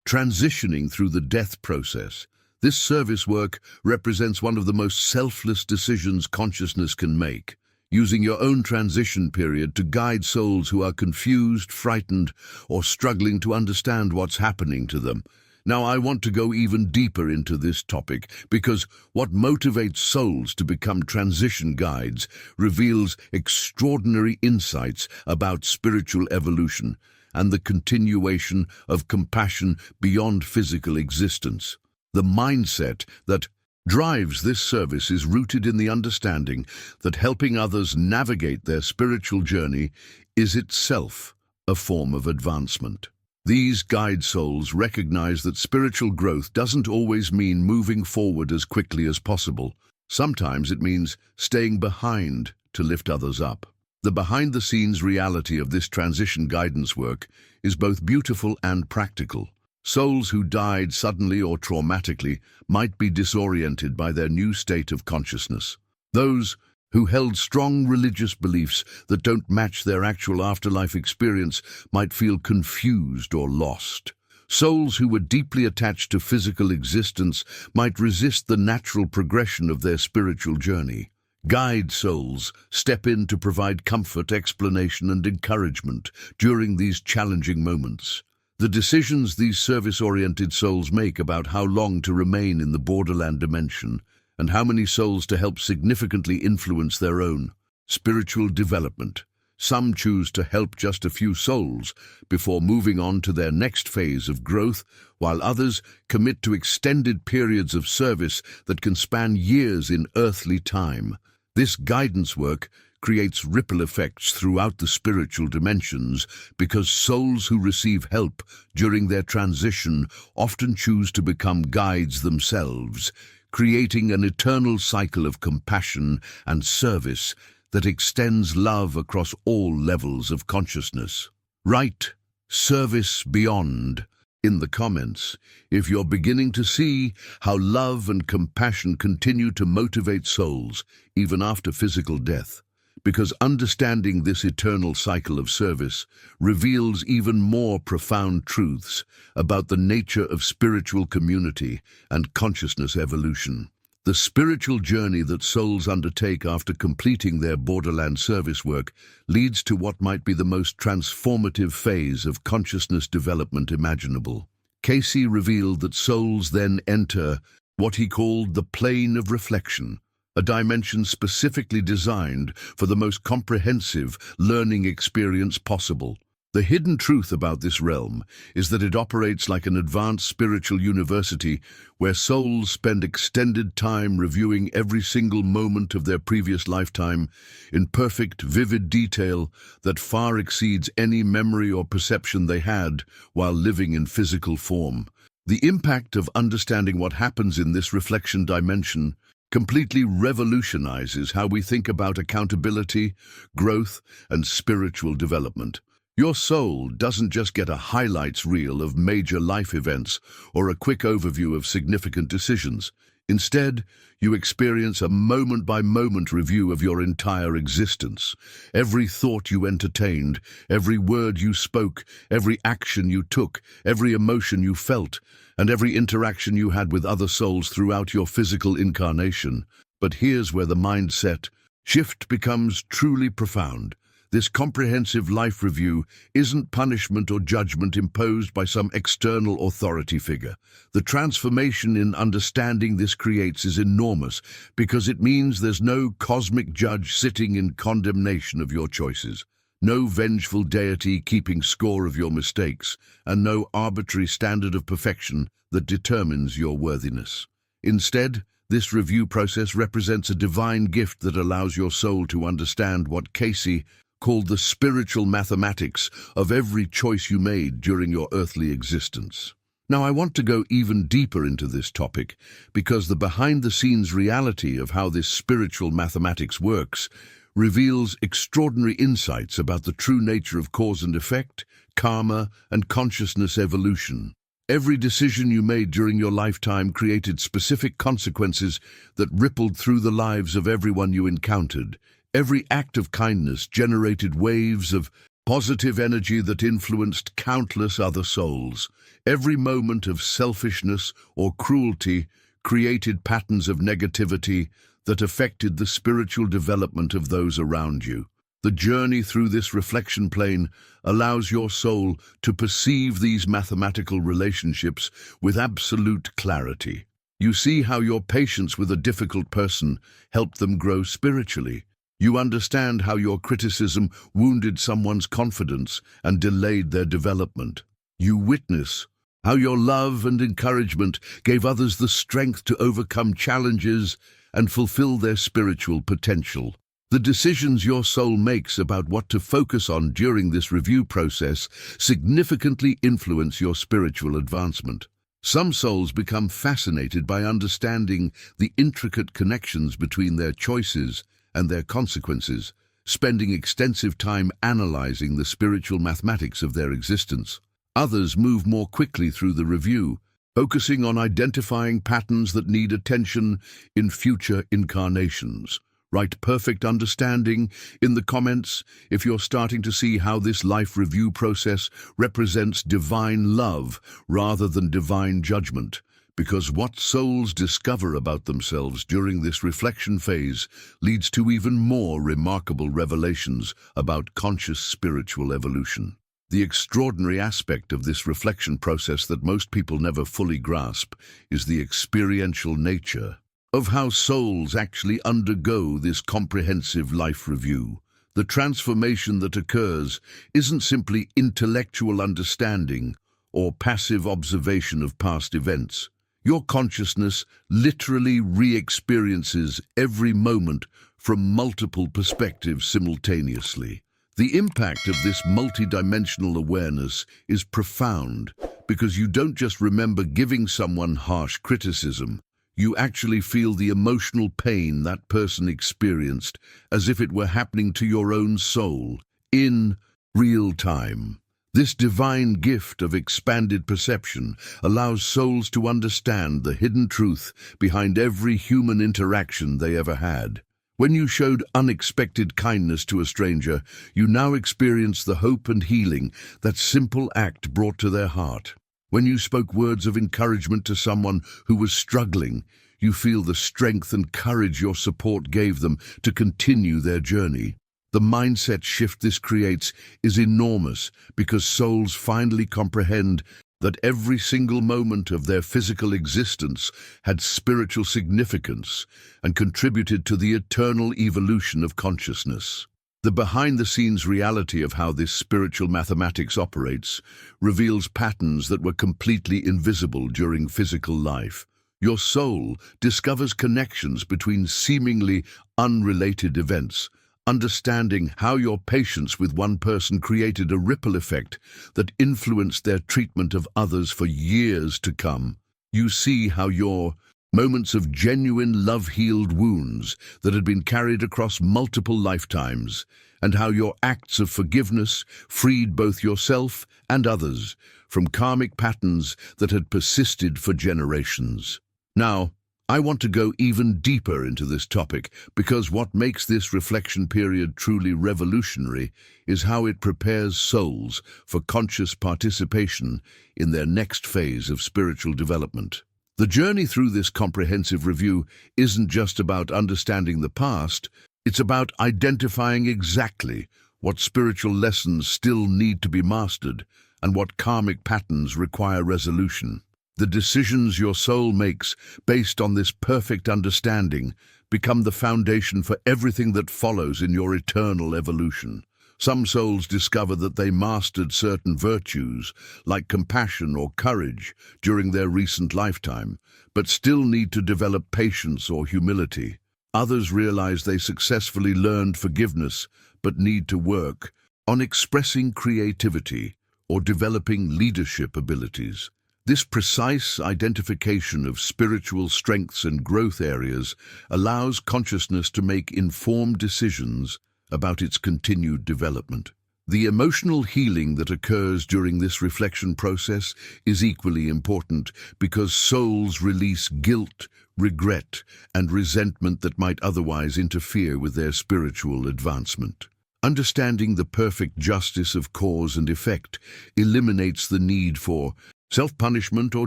transitioning through the death process. This service work represents one of the most selfless decisions consciousness can make, using your own transition period to guide souls who are confused, frightened, or struggling to understand what's happening to them. Now, I want to go even deeper into this topic because what motivates souls to become transition guides reveals extraordinary insights about spiritual evolution and the continuation of compassion beyond physical existence. The mindset that drives this service is rooted in the understanding that helping others navigate their spiritual journey is itself a form of advancement. These guide souls recognize that spiritual growth doesn't always mean moving forward as quickly as possible. Sometimes it means staying behind to lift others up. The behind-the-scenes reality of this transition guidance work is both beautiful and practical. Souls who died suddenly or traumatically might be disoriented by their new state of consciousness. Those who held strong religious beliefs that don't match their actual afterlife experience might feel confused or lost. Souls who were deeply attached to physical existence might resist the natural progression of their spiritual journey. Guide souls step in to provide comfort, explanation, and encouragement during these challenging moments. The decisions these service-oriented souls make about how long to remain in the borderland dimension and how many souls to help significantly influence their own spiritual development. Some choose to help just a few souls before moving on to their next phase of growth, while others commit to extended periods of service that can span years in earthly time. This guidance work creates ripple effects throughout the spiritual dimensions because souls who receive help during their transition often choose to become guides themselves, creating an eternal cycle of compassion and service that extends love across all levels of consciousness. Write "service beyond" in the comments if you're beginning to see how love and compassion continue to motivate souls even after physical death, because understanding this eternal cycle of service reveals even more profound truths about the nature of spiritual community and consciousness evolution. The spiritual journey that souls undertake after completing their borderland service work leads to what might be the most transformative phase of consciousness development imaginable. Cayce revealed that souls then enter what he called the plane of reflection, a dimension specifically designed for the most comprehensive learning experience possible. The hidden truth about this realm is that it operates like an advanced spiritual university where souls spend extended time reviewing every single moment of their previous lifetime in perfect, vivid detail that far exceeds any memory or perception they had while living in physical form. The impact of understanding what happens in this reflection dimension completely revolutionizes how we think about accountability, growth, and spiritual development. Your soul doesn't just get a highlights reel of major life events or a quick overview of significant decisions. Instead, you experience a moment-by-moment review of your entire existence. Every thought you entertained, every word you spoke, every action you took, every emotion you felt, and every interaction you had with other souls throughout your physical incarnation. But here's where the mindset shift becomes truly profound. This comprehensive life review isn't punishment or judgment imposed by some external authority figure. The transformation in understanding this creates is enormous because it means there's no cosmic judge sitting in condemnation of your choices, no vengeful deity keeping score of your mistakes, and no arbitrary standard of perfection that determines your worthiness. Instead, this review process represents a divine gift that allows your soul to understand what Cayce called the spiritual mathematics of every choice you made during your earthly existence. Now, I want to go even deeper into this topic because the behind-the-scenes reality of how this spiritual mathematics works reveals extraordinary insights about the true nature of cause and effect, karma, and consciousness evolution. Every decision you made during your lifetime created specific consequences that rippled through the lives of everyone you encountered. Every act of kindness generated waves of positive energy that influenced countless other souls. Every moment of selfishness or cruelty created patterns of negativity that affected the spiritual development of those around you. The journey through this reflection plane allows your soul to perceive these mathematical relationships with absolute clarity. You see how your patience with a difficult person helped them grow spiritually. You understand how your criticism wounded someone's confidence and delayed their development. You witness how your love and encouragement gave others the strength to overcome challenges and fulfill their spiritual potential. The decisions your soul makes about what to focus on during this review process significantly influence your spiritual advancement. Some souls become fascinated by understanding the intricate connections between their choices and their consequences, spending extensive time analyzing the spiritual mathematics of their existence. Others move more quickly through the review, focusing on identifying patterns that need attention in future incarnations. Write "perfect understanding" in the comments if you're starting to see how this life review process represents divine love rather than divine judgment. Because what souls discover about themselves during this reflection phase leads to even more remarkable revelations about conscious spiritual evolution. The extraordinary aspect of this reflection process that most people never fully grasp is the experiential nature of how souls actually undergo this comprehensive life review. The The transformation that occurs isn't simply intellectual understanding or passive observation of past events. Your consciousness literally re-experiences every moment from multiple perspectives simultaneously. The impact of this multidimensional awareness is profound because you don't just remember giving someone harsh criticism, you actually feel the emotional pain that person experienced as if it were happening to your own soul in real time. This divine gift of expanded perception allows souls to understand the hidden truth behind every human interaction they ever had. When you showed unexpected kindness to a stranger, you now experience the hope and healing that simple act brought to their heart. When you spoke words of encouragement to someone who was struggling, you feel the strength and courage your support gave them to continue their journey. The mindset shift this creates is enormous because souls finally comprehend that every single moment of their physical existence had spiritual significance and contributed to the eternal evolution of consciousness. The behind-the-scenes reality of how this spiritual mathematics operates reveals patterns that were completely invisible during physical life. Your soul discovers connections between seemingly unrelated events, understanding how your patience with one person created a ripple effect that influenced their treatment of others for years to come. You see how your moments of genuine love healed wounds that had been carried across multiple lifetimes, and how your acts of forgiveness freed both yourself and others from karmic patterns that had persisted for generations. Now, I want to go even deeper into this topic because what makes this reflection period truly revolutionary is how it prepares souls for conscious participation in their next phase of spiritual development. The journey through this comprehensive review isn't just about understanding the past, it's about identifying exactly what spiritual lessons still need to be mastered and what karmic patterns require resolution. The decisions your soul makes based on this perfect understanding become the foundation for everything that follows in your eternal evolution. Some souls discover that they mastered certain virtues, like compassion or courage, during their recent lifetime, but still need to develop patience or humility. Others realize they successfully learned forgiveness, but need to work on expressing creativity or developing leadership abilities. This precise identification of spiritual strengths and growth areas allows consciousness to make informed decisions about its continued development. The emotional healing that occurs during this reflection process is equally important because souls release guilt, regret, and resentment that might otherwise interfere with their spiritual advancement. Understanding the perfect justice of cause and effect eliminates the need for self-punishment or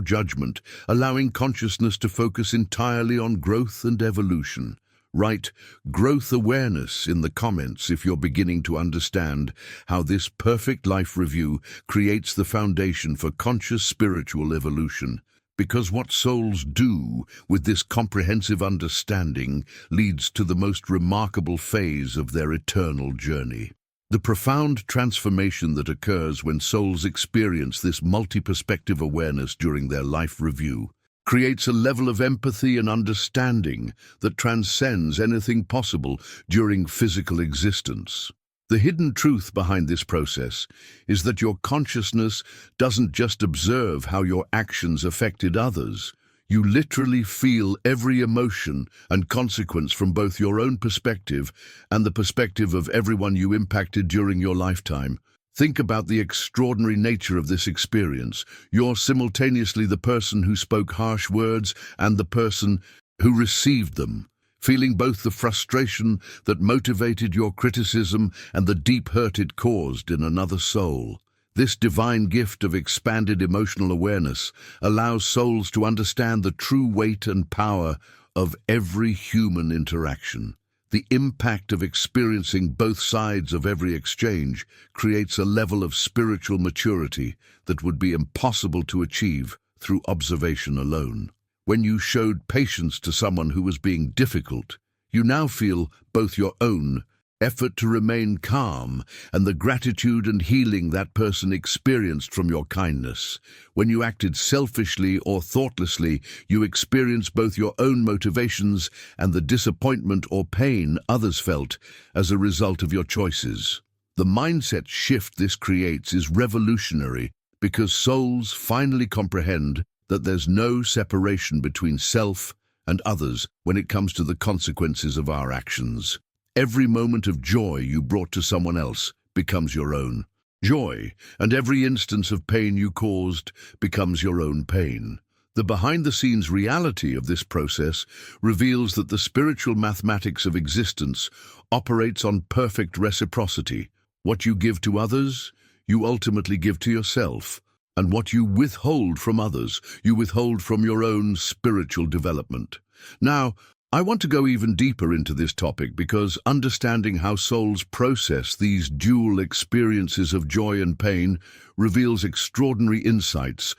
judgment, allowing consciousness to focus entirely on growth and evolution. Write growth awareness in the comments if you're beginning to understand how this perfect life review creates the foundation for conscious spiritual evolution. Because what souls do with this comprehensive understanding leads to the most remarkable phase of their eternal journey. The profound transformation that occurs when souls experience this multi-perspective awareness during their life review creates a level of empathy and understanding that transcends anything possible during physical existence. The hidden truth behind this process is that your consciousness doesn't just observe how your actions affected others. You literally feel every emotion and consequence from both your own perspective and the perspective of everyone you impacted during your lifetime. Think about the extraordinary nature of this experience. You're simultaneously the person who spoke harsh words and the person who received them, feeling both the frustration that motivated your criticism and the deep hurt it caused in another soul. This divine gift of expanded emotional awareness allows souls to understand the true weight and power of every human interaction. The impact of experiencing both sides of every exchange creates a level of spiritual maturity that would be impossible to achieve through observation alone. When you showed patience to someone who was being difficult, you now feel both your own effort to remain calm, and the gratitude and healing that person experienced from your kindness. When you acted selfishly or thoughtlessly, you experienced both your own motivations and the disappointment or pain others felt as a result of your choices. The mindset shift this creates is revolutionary because souls finally comprehend that there's no separation between self and others when it comes to the consequences of our actions. Every moment of joy you brought to someone else becomes your own joy, and every instance of pain you caused becomes your own pain. The behind-the-scenes reality of this process reveals that the spiritual mathematics of existence operates on perfect reciprocity. What you give to others, you ultimately give to yourself. And what you withhold from others, you withhold from your own spiritual development. Now, I want to go even deeper into this topic because understanding how souls process these dual experiences of joy and pain reveals extraordinary insights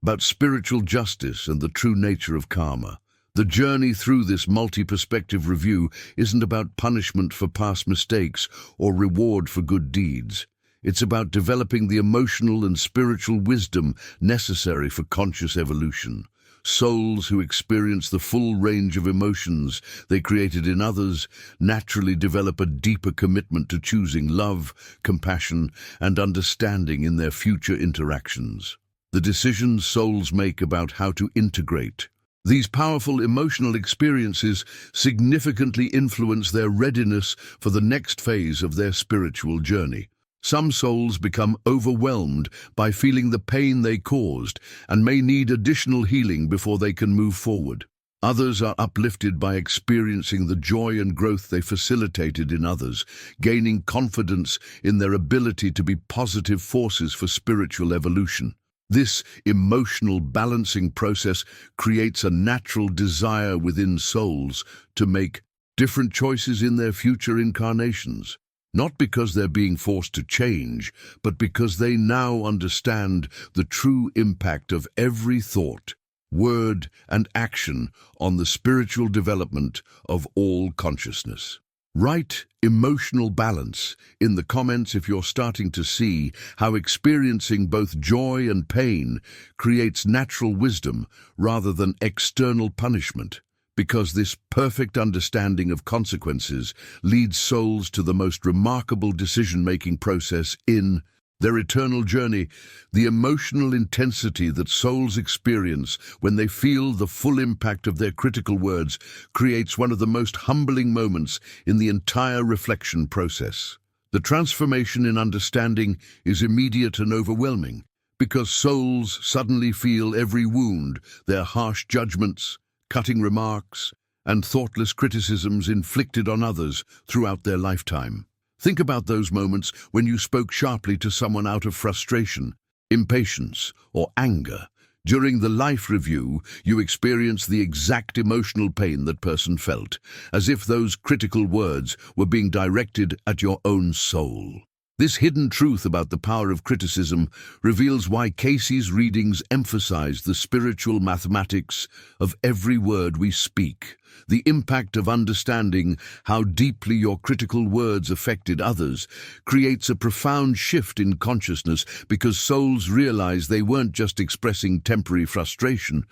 about spiritual justice and the true nature of karma. The journey through this multi-perspective review isn't about punishment for past mistakes or reward for good deeds. It's about developing the emotional and spiritual wisdom necessary for conscious evolution. Souls who experience the full range of emotions they created in others naturally develop a deeper commitment to choosing love, compassion, and understanding in their future interactions. The decisions souls make about how to integrate these powerful emotional experiences significantly influence their readiness for the next phase of their spiritual journey. Some souls become overwhelmed by feeling the pain they caused and may need additional healing before they can move forward. Others are uplifted by experiencing the joy and growth they facilitated in others, gaining confidence in their ability to be positive forces for spiritual evolution. This emotional balancing process creates a natural desire within souls to make different choices in their future incarnations. Not because they're being forced to change, but because they now understand the true impact of every thought, word, and action on the spiritual development of all consciousness. Write emotional balance in the comments if you're starting to see how experiencing both joy and pain creates natural wisdom rather than external punishment. Because this perfect understanding of consequences leads souls to the most remarkable decision-making process in their eternal journey. The emotional intensity that souls experience when they feel the full impact of their critical words creates one of the most humbling moments in the entire reflection process. The transformation in understanding is immediate and overwhelming, because souls suddenly feel every wound, their harsh judgments, cutting remarks, and thoughtless criticisms inflicted on others throughout their lifetime. Think about those moments when you spoke sharply to someone out of frustration, impatience, or anger. During the life review, you experience the exact emotional pain that person felt, as if those critical words were being directed at your own soul. This hidden truth about the power of criticism reveals why Cayce's readings emphasize the spiritual mathematics of every word we speak. The impact of understanding how deeply your critical words affected others creates a profound shift in consciousness, because souls realize they weren't just expressing temporary frustration.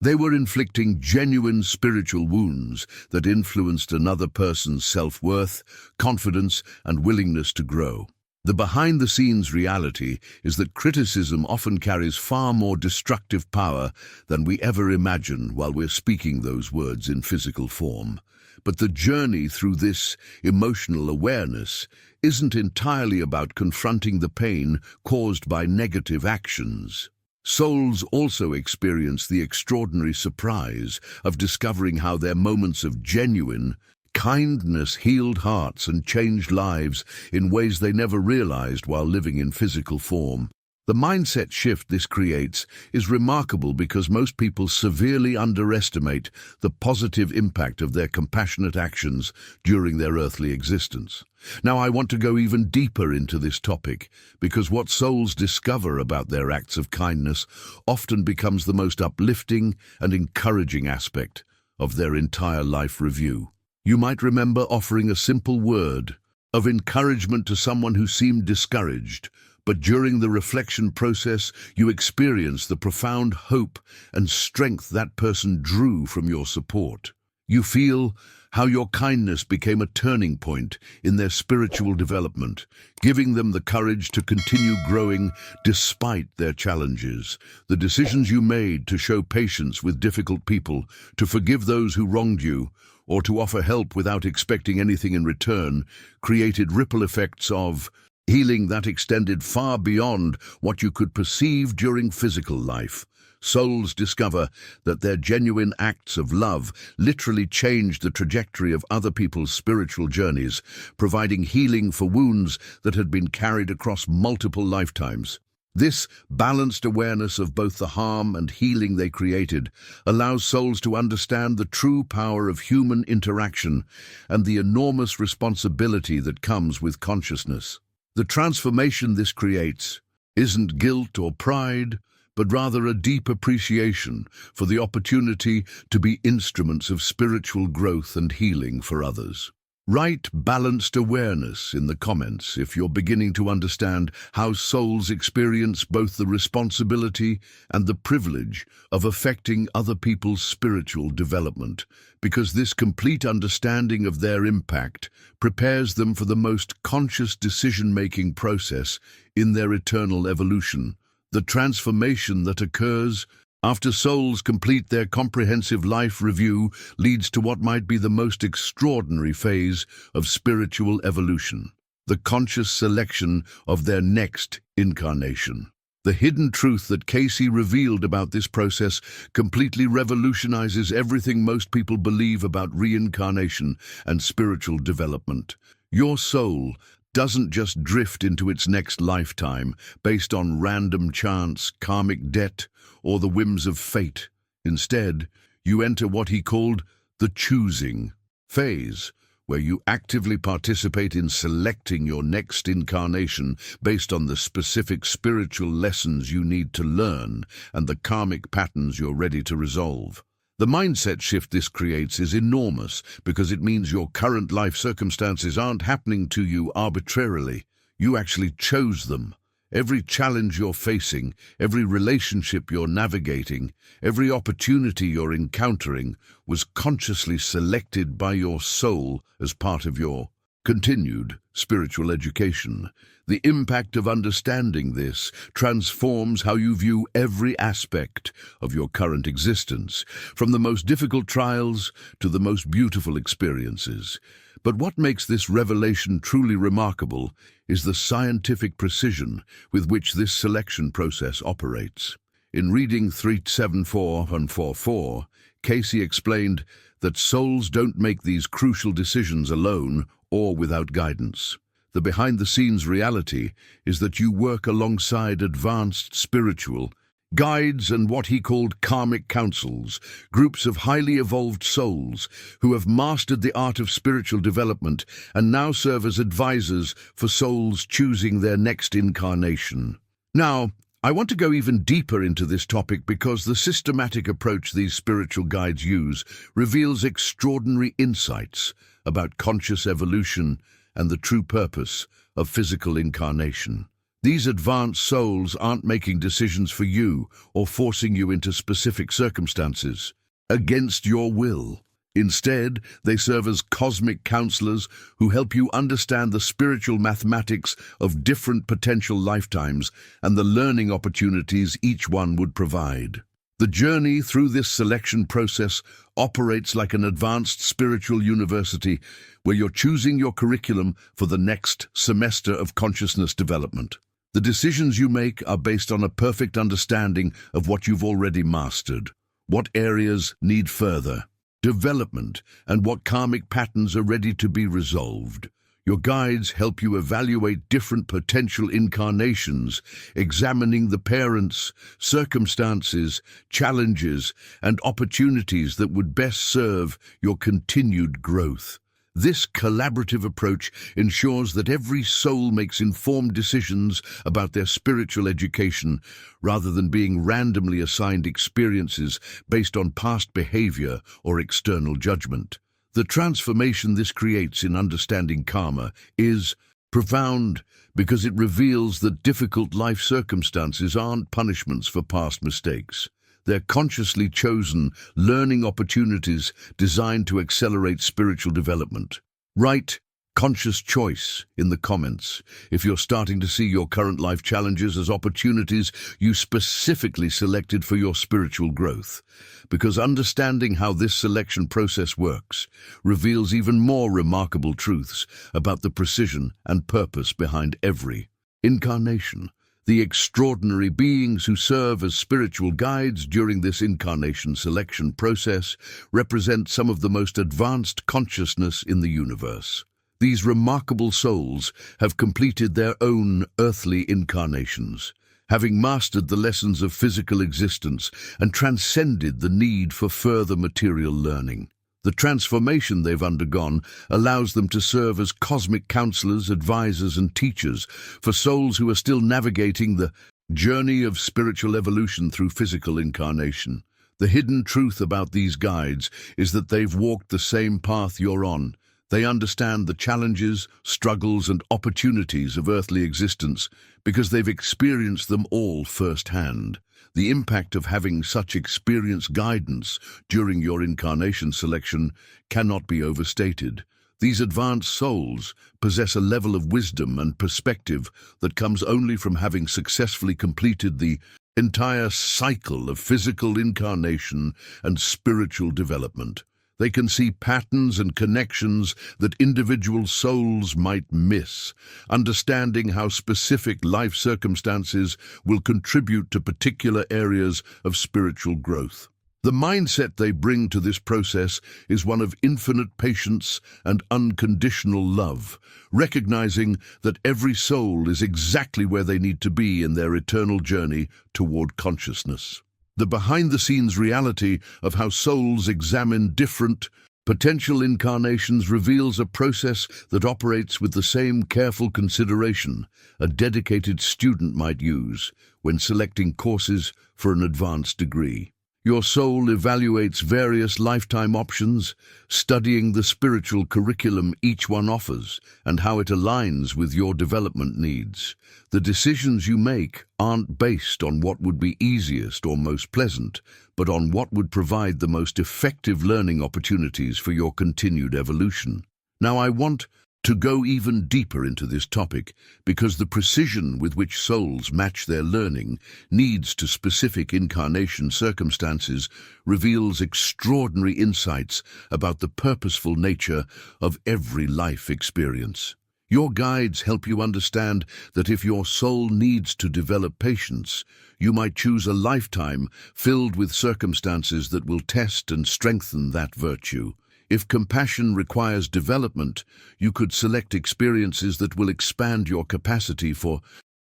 They were inflicting genuine spiritual wounds that influenced another person's self-worth, confidence, and willingness to grow. The behind-the-scenes reality is that criticism often carries far more destructive power than we ever imagine while we're speaking those words in physical form. But the journey through this emotional awareness isn't entirely about confronting the pain caused by negative actions. Souls also experience the extraordinary surprise of discovering how their moments of genuine kindness healed hearts and changed lives in ways they never realized while living in physical form. The mindset shift this creates is remarkable because most people severely underestimate the positive impact of their compassionate actions during their earthly existence. Now, I want to go even deeper into this topic because what souls discover about their acts of kindness often becomes the most uplifting and encouraging aspect of their entire life review. You might remember offering a simple word, of encouragement to someone who seemed discouraged, but during the reflection process, you experience the profound hope and strength that person drew from your support. You feel how your kindness became a turning point in their spiritual development, giving them the courage to continue growing despite their challenges. The decisions you made to show patience with difficult people, to forgive those who wronged you, or to offer help without expecting anything in return, created ripple effects of healing that extended far beyond what you could perceive during physical life. Souls discover that their genuine acts of love literally changed the trajectory of other people's spiritual journeys, providing healing for wounds that had been carried across multiple lifetimes. This balanced awareness of both the harm and healing they created allows souls to understand the true power of human interaction and the enormous responsibility that comes with consciousness. The transformation this creates isn't guilt or pride, but rather a deep appreciation for the opportunity to be instruments of spiritual growth and healing for others. Write balanced awareness in the comments if you're beginning to understand how souls experience both the responsibility and the privilege of affecting other people's spiritual development, because this complete understanding of their impact prepares them for the most conscious decision-making process in their eternal evolution. The transformation that occurs after souls complete their comprehensive life review leads to what might be the most extraordinary phase of spiritual evolution, the conscious selection of their next incarnation. The hidden truth that Cayce revealed about this process completely revolutionizes everything most people believe about reincarnation and spiritual development. Your soul doesn't just drift into its next lifetime based on random chance, karmic debt, or the whims of fate. Instead, you enter what he called the choosing phase, where you actively participate in selecting your next incarnation based on the specific spiritual lessons you need to learn and the karmic patterns you're ready to resolve. The mindset shift this creates is enormous because it means your current life circumstances aren't happening to you arbitrarily. You actually chose them. Every challenge you're facing, every relationship you're navigating, every opportunity you're encountering was consciously selected by your soul as part of your continued spiritual education. The impact of understanding this transforms how you view every aspect of your current existence, from the most difficult trials to the most beautiful experiences. But what makes this revelation truly remarkable is the scientific precision with which this selection process operates. In reading 374 and 44, Cayce explained that souls don't make these crucial decisions alone or without guidance. The behind-the-scenes reality is that you work alongside advanced spiritual guides and what he called karmic councils, groups of highly evolved souls who have mastered the art of spiritual development and now serve as advisors for souls choosing their next incarnation. Now, I want to go even deeper into this topic because the systematic approach these spiritual guides use reveals extraordinary insights about conscious evolution and the true purpose of physical incarnation. These advanced souls aren't making decisions for you or forcing you into specific circumstances against your will. Instead, they serve as cosmic counselors who help you understand the spiritual mathematics of different potential lifetimes and the learning opportunities each one would provide. The journey through this selection process operates like an advanced spiritual university where you're choosing your curriculum for the next semester of consciousness development. The decisions you make are based on a perfect understanding of what you've already mastered, what areas need further development, and what karmic patterns are ready to be resolved. Your guides help you evaluate different potential incarnations, examining the parents, circumstances, challenges, and opportunities that would best serve your continued growth. This collaborative approach ensures that every soul makes informed decisions about their spiritual education rather than being randomly assigned experiences based on past behavior or external judgment. The transformation this creates in understanding karma is profound because it reveals that difficult life circumstances aren't punishments for past mistakes. They're consciously chosen learning opportunities designed to accelerate spiritual development. Write conscious choice in the comments if you're starting to see your current life challenges as opportunities you specifically selected for your spiritual growth, because understanding how this selection process works reveals even more remarkable truths about the precision and purpose behind every incarnation. The extraordinary beings who serve as spiritual guides during this incarnation selection process represent some of the most advanced consciousness in the universe. These remarkable souls have completed their own earthly incarnations, having mastered the lessons of physical existence and transcended the need for further material learning. The transformation they've undergone allows them to serve as cosmic counselors, advisors, and teachers for souls who are still navigating the journey of spiritual evolution through physical incarnation. The hidden truth about these guides is that they've walked the same path you're on. They understand the challenges, struggles, and opportunities of earthly existence because they've experienced them all firsthand. The impact of having such experienced guidance during your incarnation selection cannot be overstated. These advanced souls possess a level of wisdom and perspective that comes only from having successfully completed the entire cycle of physical incarnation and spiritual development. They can see patterns and connections that individual souls might miss, understanding how specific life circumstances will contribute to particular areas of spiritual growth. The mindset they bring to this process is one of infinite patience and unconditional love, recognizing that every soul is exactly where they need to be in their eternal journey toward consciousness. The behind-the-scenes reality of how souls examine different potential incarnations reveals a process that operates with the same careful consideration a dedicated student might use when selecting courses for an advanced degree. Your soul evaluates various lifetime options, studying the spiritual curriculum each one offers and how it aligns with your development needs. The decisions you make aren't based on what would be easiest or most pleasant, but on what would provide the most effective learning opportunities for your continued evolution. Now, I want to go even deeper into this topic because the precision with which souls match their learning needs to specific incarnation circumstances reveals extraordinary insights about the purposeful nature of every life experience. Your guides help you understand that if your soul needs to develop patience, you might choose a lifetime filled with circumstances that will test and strengthen that virtue. If compassion requires development, you could select experiences that will expand your capacity for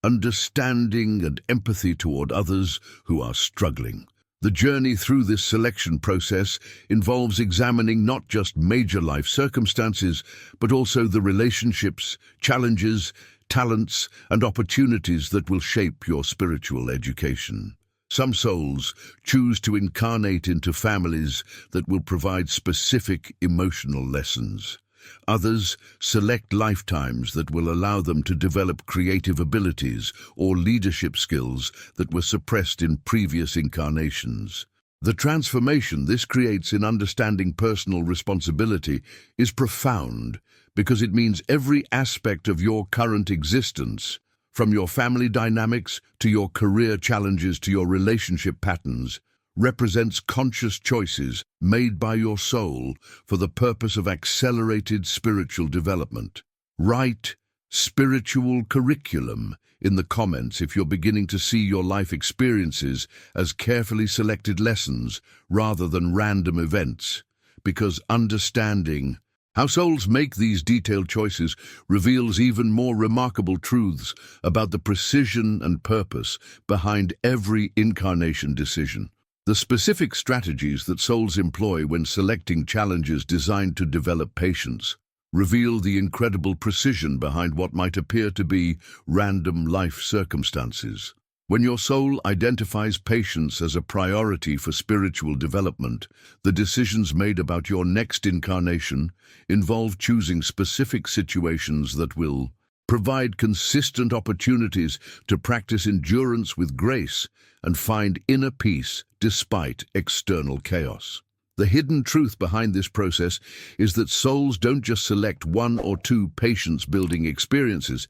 understanding and empathy toward others who are struggling. The journey through this selection process involves examining not just major life circumstances, but also the relationships, challenges, talents, and opportunities that will shape your spiritual education. Some souls choose to incarnate into families that will provide specific emotional lessons. Others select lifetimes that will allow them to develop creative abilities or leadership skills that were suppressed in previous incarnations. The transformation this creates in understanding personal responsibility is profound because it means every aspect of your current existence, from your family dynamics to your career challenges to your relationship patterns, represents conscious choices made by your soul for the purpose of accelerated spiritual development. Write spiritual curriculum in the comments if you're beginning to see your life experiences as carefully selected lessons rather than random events, because understanding how souls make these detailed choices reveals even more remarkable truths about the precision and purpose behind every incarnation decision. The specific strategies that souls employ when selecting challenges designed to develop patience reveal the incredible precision behind what might appear to be random life circumstances. When your soul identifies patience as a priority for spiritual development, the decisions made about your next incarnation involve choosing specific situations that will provide consistent opportunities to practice endurance with grace and find inner peace despite external chaos. The hidden truth behind this process is that souls don't just select one or two patience-building experiences.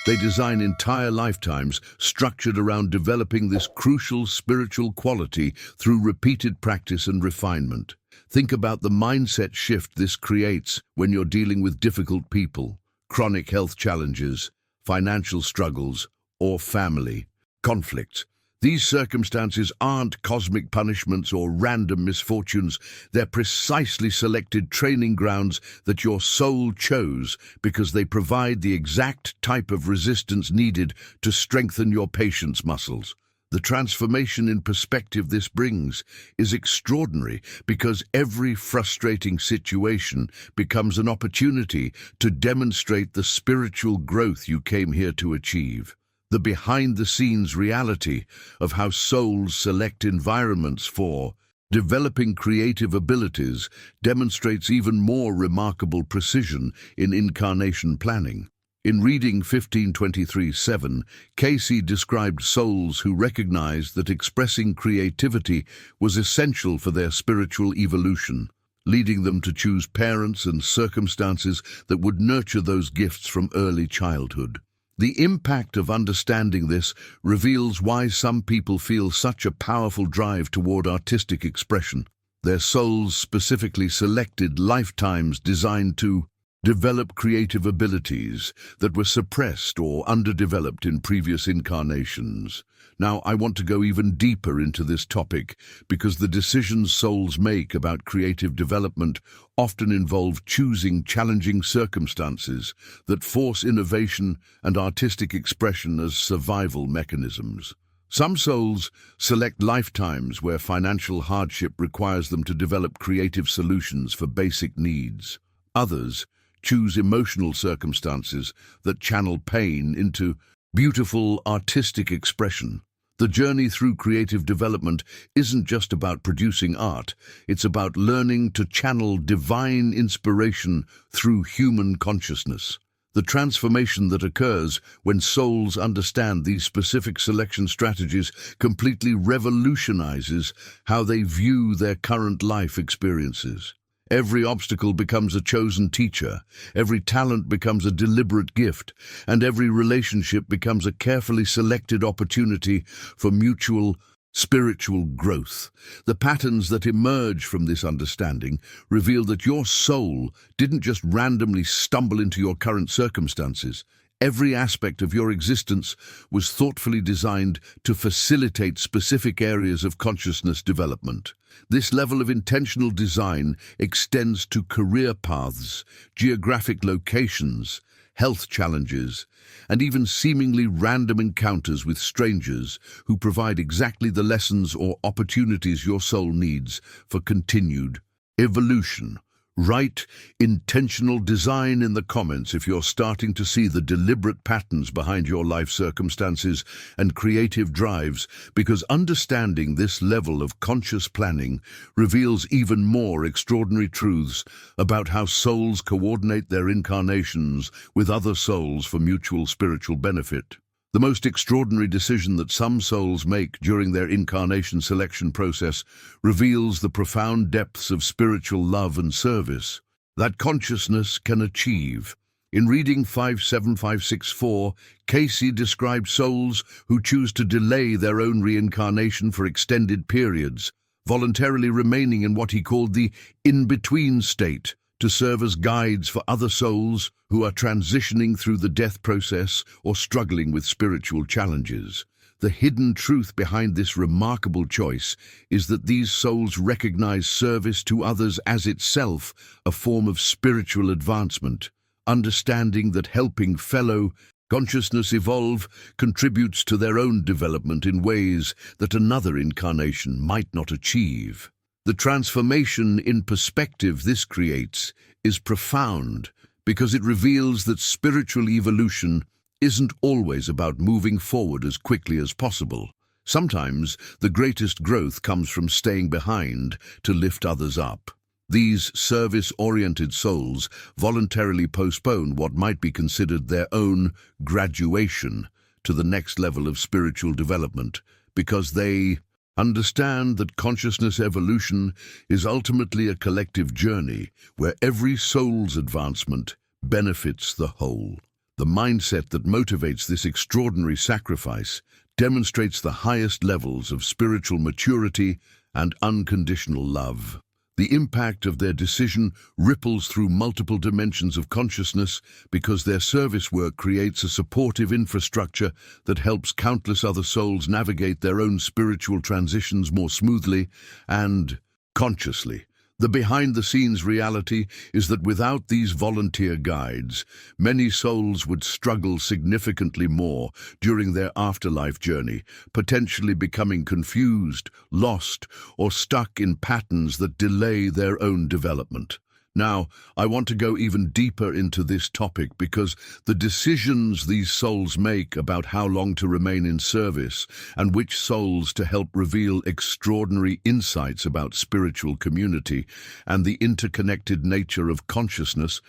They design entire lifetimes structured around developing this crucial spiritual quality through repeated practice and refinement. Think about the mindset shift this creates when you're dealing with difficult people, chronic health challenges, financial struggles, or family conflicts. These circumstances aren't cosmic punishments or random misfortunes. They're precisely selected training grounds that your soul chose because they provide the exact type of resistance needed to strengthen your patience muscles. The transformation in perspective this brings is extraordinary because every frustrating situation becomes an opportunity to demonstrate the spiritual growth you came here to achieve. The behind-the-scenes reality of how souls select environments for developing creative abilities demonstrates even more remarkable precision in incarnation planning. In reading 1523:7, Cayce described souls who recognized that expressing creativity was essential for their spiritual evolution, leading them to choose parents and circumstances that would nurture those gifts from early childhood. The impact of understanding this reveals why some people feel such a powerful drive toward artistic expression. Their souls specifically selected lifetimes designed to develop creative abilities that were suppressed or underdeveloped in previous incarnations. Now, I want to go even deeper into this topic because the decisions souls make about creative development often involve choosing challenging circumstances that force innovation and artistic expression as survival mechanisms. Some souls select lifetimes where financial hardship requires them to develop creative solutions for basic needs. Others choose emotional circumstances that channel pain into beautiful artistic expression. The journey through creative development isn't just about producing art, it's about learning to channel divine inspiration through human consciousness. The transformation that occurs when souls understand these specific selection strategies completely revolutionizes how they view their current life experiences. Every obstacle becomes a chosen teacher, every talent becomes a deliberate gift, and every relationship becomes a carefully selected opportunity for mutual spiritual growth. The patterns that emerge from this understanding reveal that your soul didn't just randomly stumble into your current circumstances. Every aspect of your existence was thoughtfully designed to facilitate specific areas of consciousness development. This level of intentional design extends to career paths, geographic locations, health challenges, and even seemingly random encounters with strangers who provide exactly the lessons or opportunities your soul needs for continued evolution. Write intentional design in the comments if you're starting to see the deliberate patterns behind your life circumstances and creative drives, because understanding this level of conscious planning reveals even more extraordinary truths about how souls coordinate their incarnations with other souls for mutual spiritual benefit. The most extraordinary decision that some souls make during their incarnation selection process reveals the profound depths of spiritual love and service that consciousness can achieve. In reading 57564, Cayce described souls who choose to delay their own reincarnation for extended periods, voluntarily remaining in what he called the in-between state, to serve as guides for other souls who are transitioning through the death process or struggling with spiritual challenges. The hidden truth behind this remarkable choice is that these souls recognize service to others as itself a form of spiritual advancement, understanding that helping fellow consciousness evolve contributes to their own development in ways that another incarnation might not achieve. The transformation in perspective this creates is profound because it reveals that spiritual evolution isn't always about moving forward as quickly as possible. Sometimes the greatest growth comes from staying behind to lift others up. These service-oriented souls voluntarily postpone what might be considered their own graduation to the next level of spiritual development because they understand that consciousness evolution is ultimately a collective journey where every soul's advancement benefits the whole. The mindset that motivates this extraordinary sacrifice demonstrates the highest levels of spiritual maturity and unconditional love. The impact of their decision ripples through multiple dimensions of consciousness because their service work creates a supportive infrastructure that helps countless other souls navigate their own spiritual transitions more smoothly and consciously. The behind-the-scenes reality is that without these volunteer guides, many souls would struggle significantly more during their afterlife journey, potentially becoming confused, lost, or stuck in patterns that delay their own development. Now, I want to go even deeper into this topic because the decisions these souls make about how long to remain in service and which souls to help reveal extraordinary insights about spiritual community and the interconnected nature of consciousness.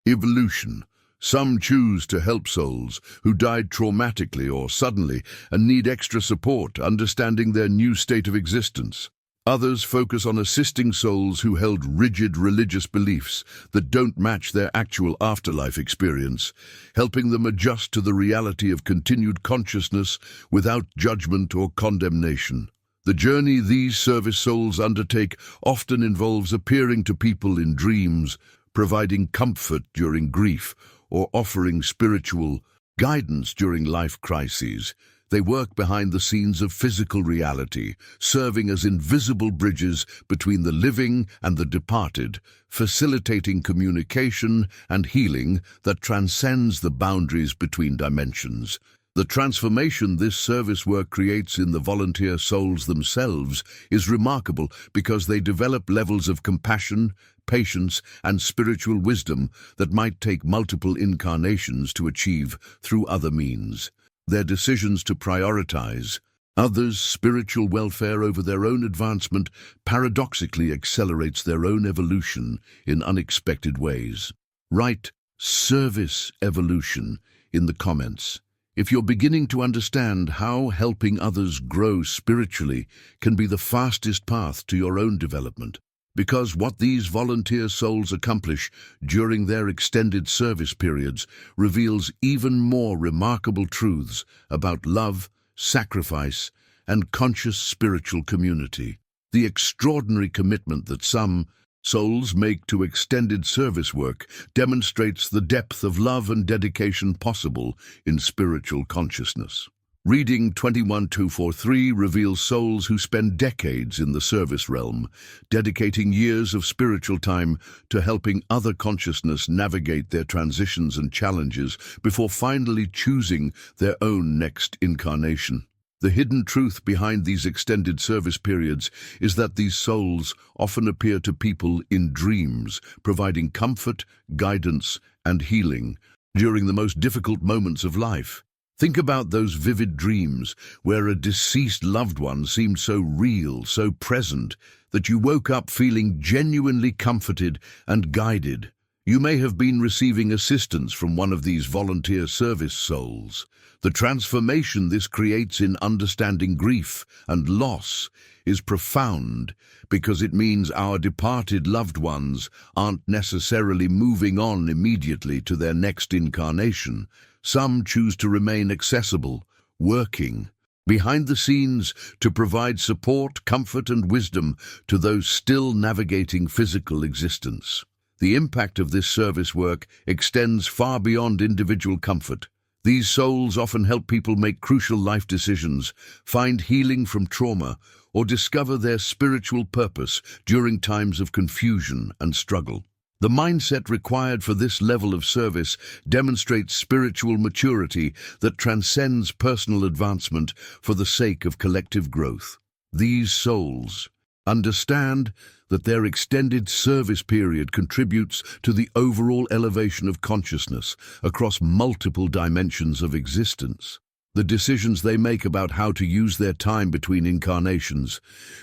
Evolution. Some choose to help souls who died traumatically or suddenly and need extra support understanding their new state of existence. Others focus on assisting souls who held rigid religious beliefs that don't match their actual afterlife experience, helping them adjust to the reality of continued consciousness without judgment or condemnation. The journey these service souls undertake often involves appearing to people in dreams, providing comfort during grief, or offering spiritual guidance during life crises. They work behind the scenes of physical reality, serving as invisible bridges between the living and the departed, facilitating communication and healing that transcends the boundaries between dimensions. The transformation this service work creates in the volunteer souls themselves is remarkable because they develop levels of compassion, patience, and spiritual wisdom that might take multiple incarnations to achieve through other means. Their decisions to prioritize others' spiritual welfare over their own advancement paradoxically accelerates their own evolution in unexpected ways. Write "service evolution" in the comments if you're beginning to understand how helping others grow spiritually can be the fastest path to your own development. Because what these volunteer souls accomplish during their extended service periods reveals even more remarkable truths about love, sacrifice, and conscious spiritual community. The extraordinary commitment that some souls make to extended service work demonstrates the depth of love and dedication possible in spiritual consciousness. Reading 21243 reveals souls who spend decades in the service realm, dedicating years of spiritual time to helping other consciousness navigate their transitions and challenges before finally choosing their own next incarnation. The hidden truth behind these extended service periods is that these souls often appear to people in dreams, providing comfort, guidance, and healing during the most difficult moments of life. Think about those vivid dreams where a deceased loved one seemed so real, so present, that you woke up feeling genuinely comforted and guided. You may have been receiving assistance from one of these volunteer service souls. The transformation this creates in understanding grief and loss is profound because it means our departed loved ones aren't necessarily moving on immediately to their next incarnation. Some choose to remain accessible, working behind the scenes to provide support, comfort, and wisdom to those still navigating physical existence. The impact of this service work extends far beyond individual comfort. These souls often help people make crucial life decisions, find healing from trauma, or discover their spiritual purpose during times of confusion and struggle. The mindset required for this level of service demonstrates spiritual maturity that transcends personal advancement for the sake of collective growth. These souls Understand that their extended service period contributes to the overall elevation of consciousness across multiple dimensions of existence. The decisions they make about how to use their time between incarnations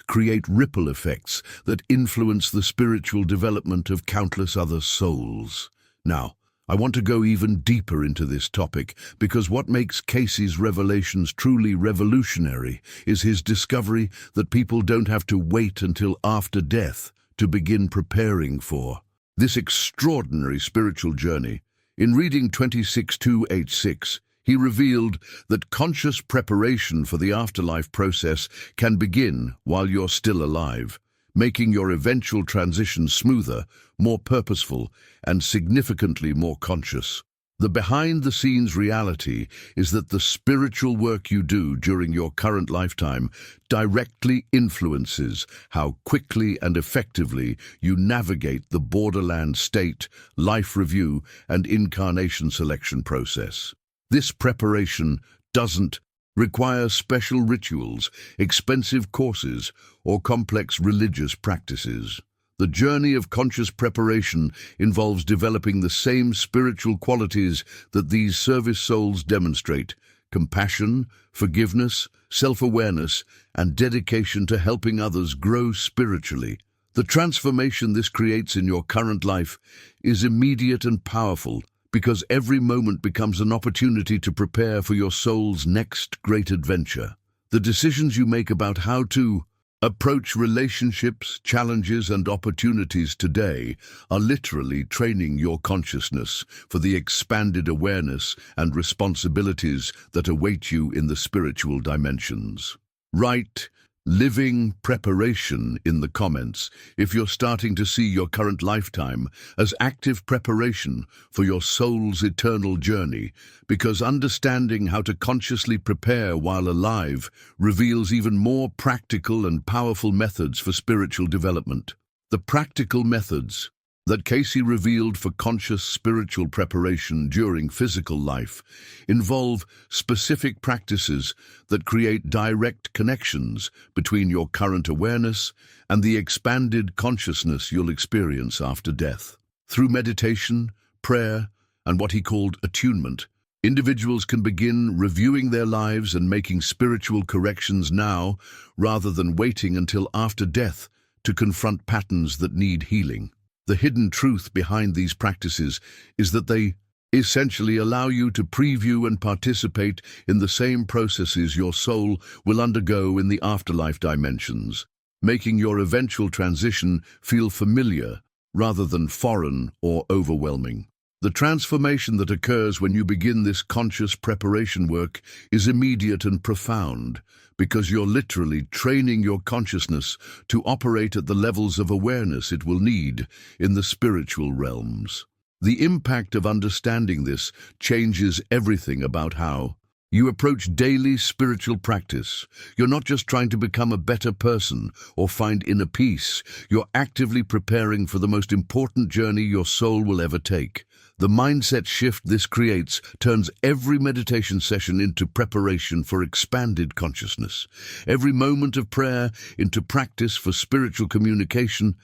create ripple effects that influence the spiritual development of countless other souls. Now, I want to go even deeper into this topic because what makes Cayce's revelations truly revolutionary is his discovery that people don't have to wait until after death to begin preparing for this extraordinary spiritual journey. In reading 26:286, he revealed that conscious preparation for the afterlife process can begin while you're still alive, making your eventual transition smoother, more purposeful, and significantly more conscious. The behind-the-scenes reality is that the spiritual work you do during your current lifetime directly influences how quickly and effectively you navigate the borderland state, life review, and incarnation selection process. This preparation doesn't require special rituals, expensive courses, or complex religious practices. The journey of conscious preparation involves developing the same spiritual qualities that these service souls demonstrate: compassion, forgiveness, self-awareness, and dedication to helping others grow spiritually. The transformation this creates in your current life is immediate and powerful, because every moment becomes an opportunity to prepare for your soul's next great adventure. The decisions you make about how to approach relationships, challenges, and opportunities today are literally training your consciousness for the expanded awareness and responsibilities that await you in the spiritual dimensions. Write living preparation in the comments if you're starting to see your current lifetime as active preparation for your soul's eternal journey, because understanding how to consciously prepare while alive reveals even more practical and powerful methods for spiritual development. The practical methods that Cayce revealed for conscious spiritual preparation during physical life involve specific practices that create direct connections between your current awareness and the expanded consciousness you'll experience after death. Through meditation, prayer, and what he called attunement, individuals can begin reviewing their lives and making spiritual corrections now rather than waiting until after death to confront patterns that need healing. The hidden truth behind these practices is that they essentially allow you to preview and participate in the same processes your soul will undergo in the afterlife dimensions, making your eventual transition feel familiar rather than foreign or overwhelming. The transformation that occurs when you begin this conscious preparation work is immediate and profound, because you're literally training your consciousness to operate at the levels of awareness it will need in the spiritual realms. The impact of understanding this changes everything about how you approach daily spiritual practice. You're not just trying to become a better person or find inner peace. You're actively preparing for the most important journey your soul will ever take. The mindset shift this creates turns every meditation session into preparation for expanded consciousness, every moment of prayer into practice for spiritual communication,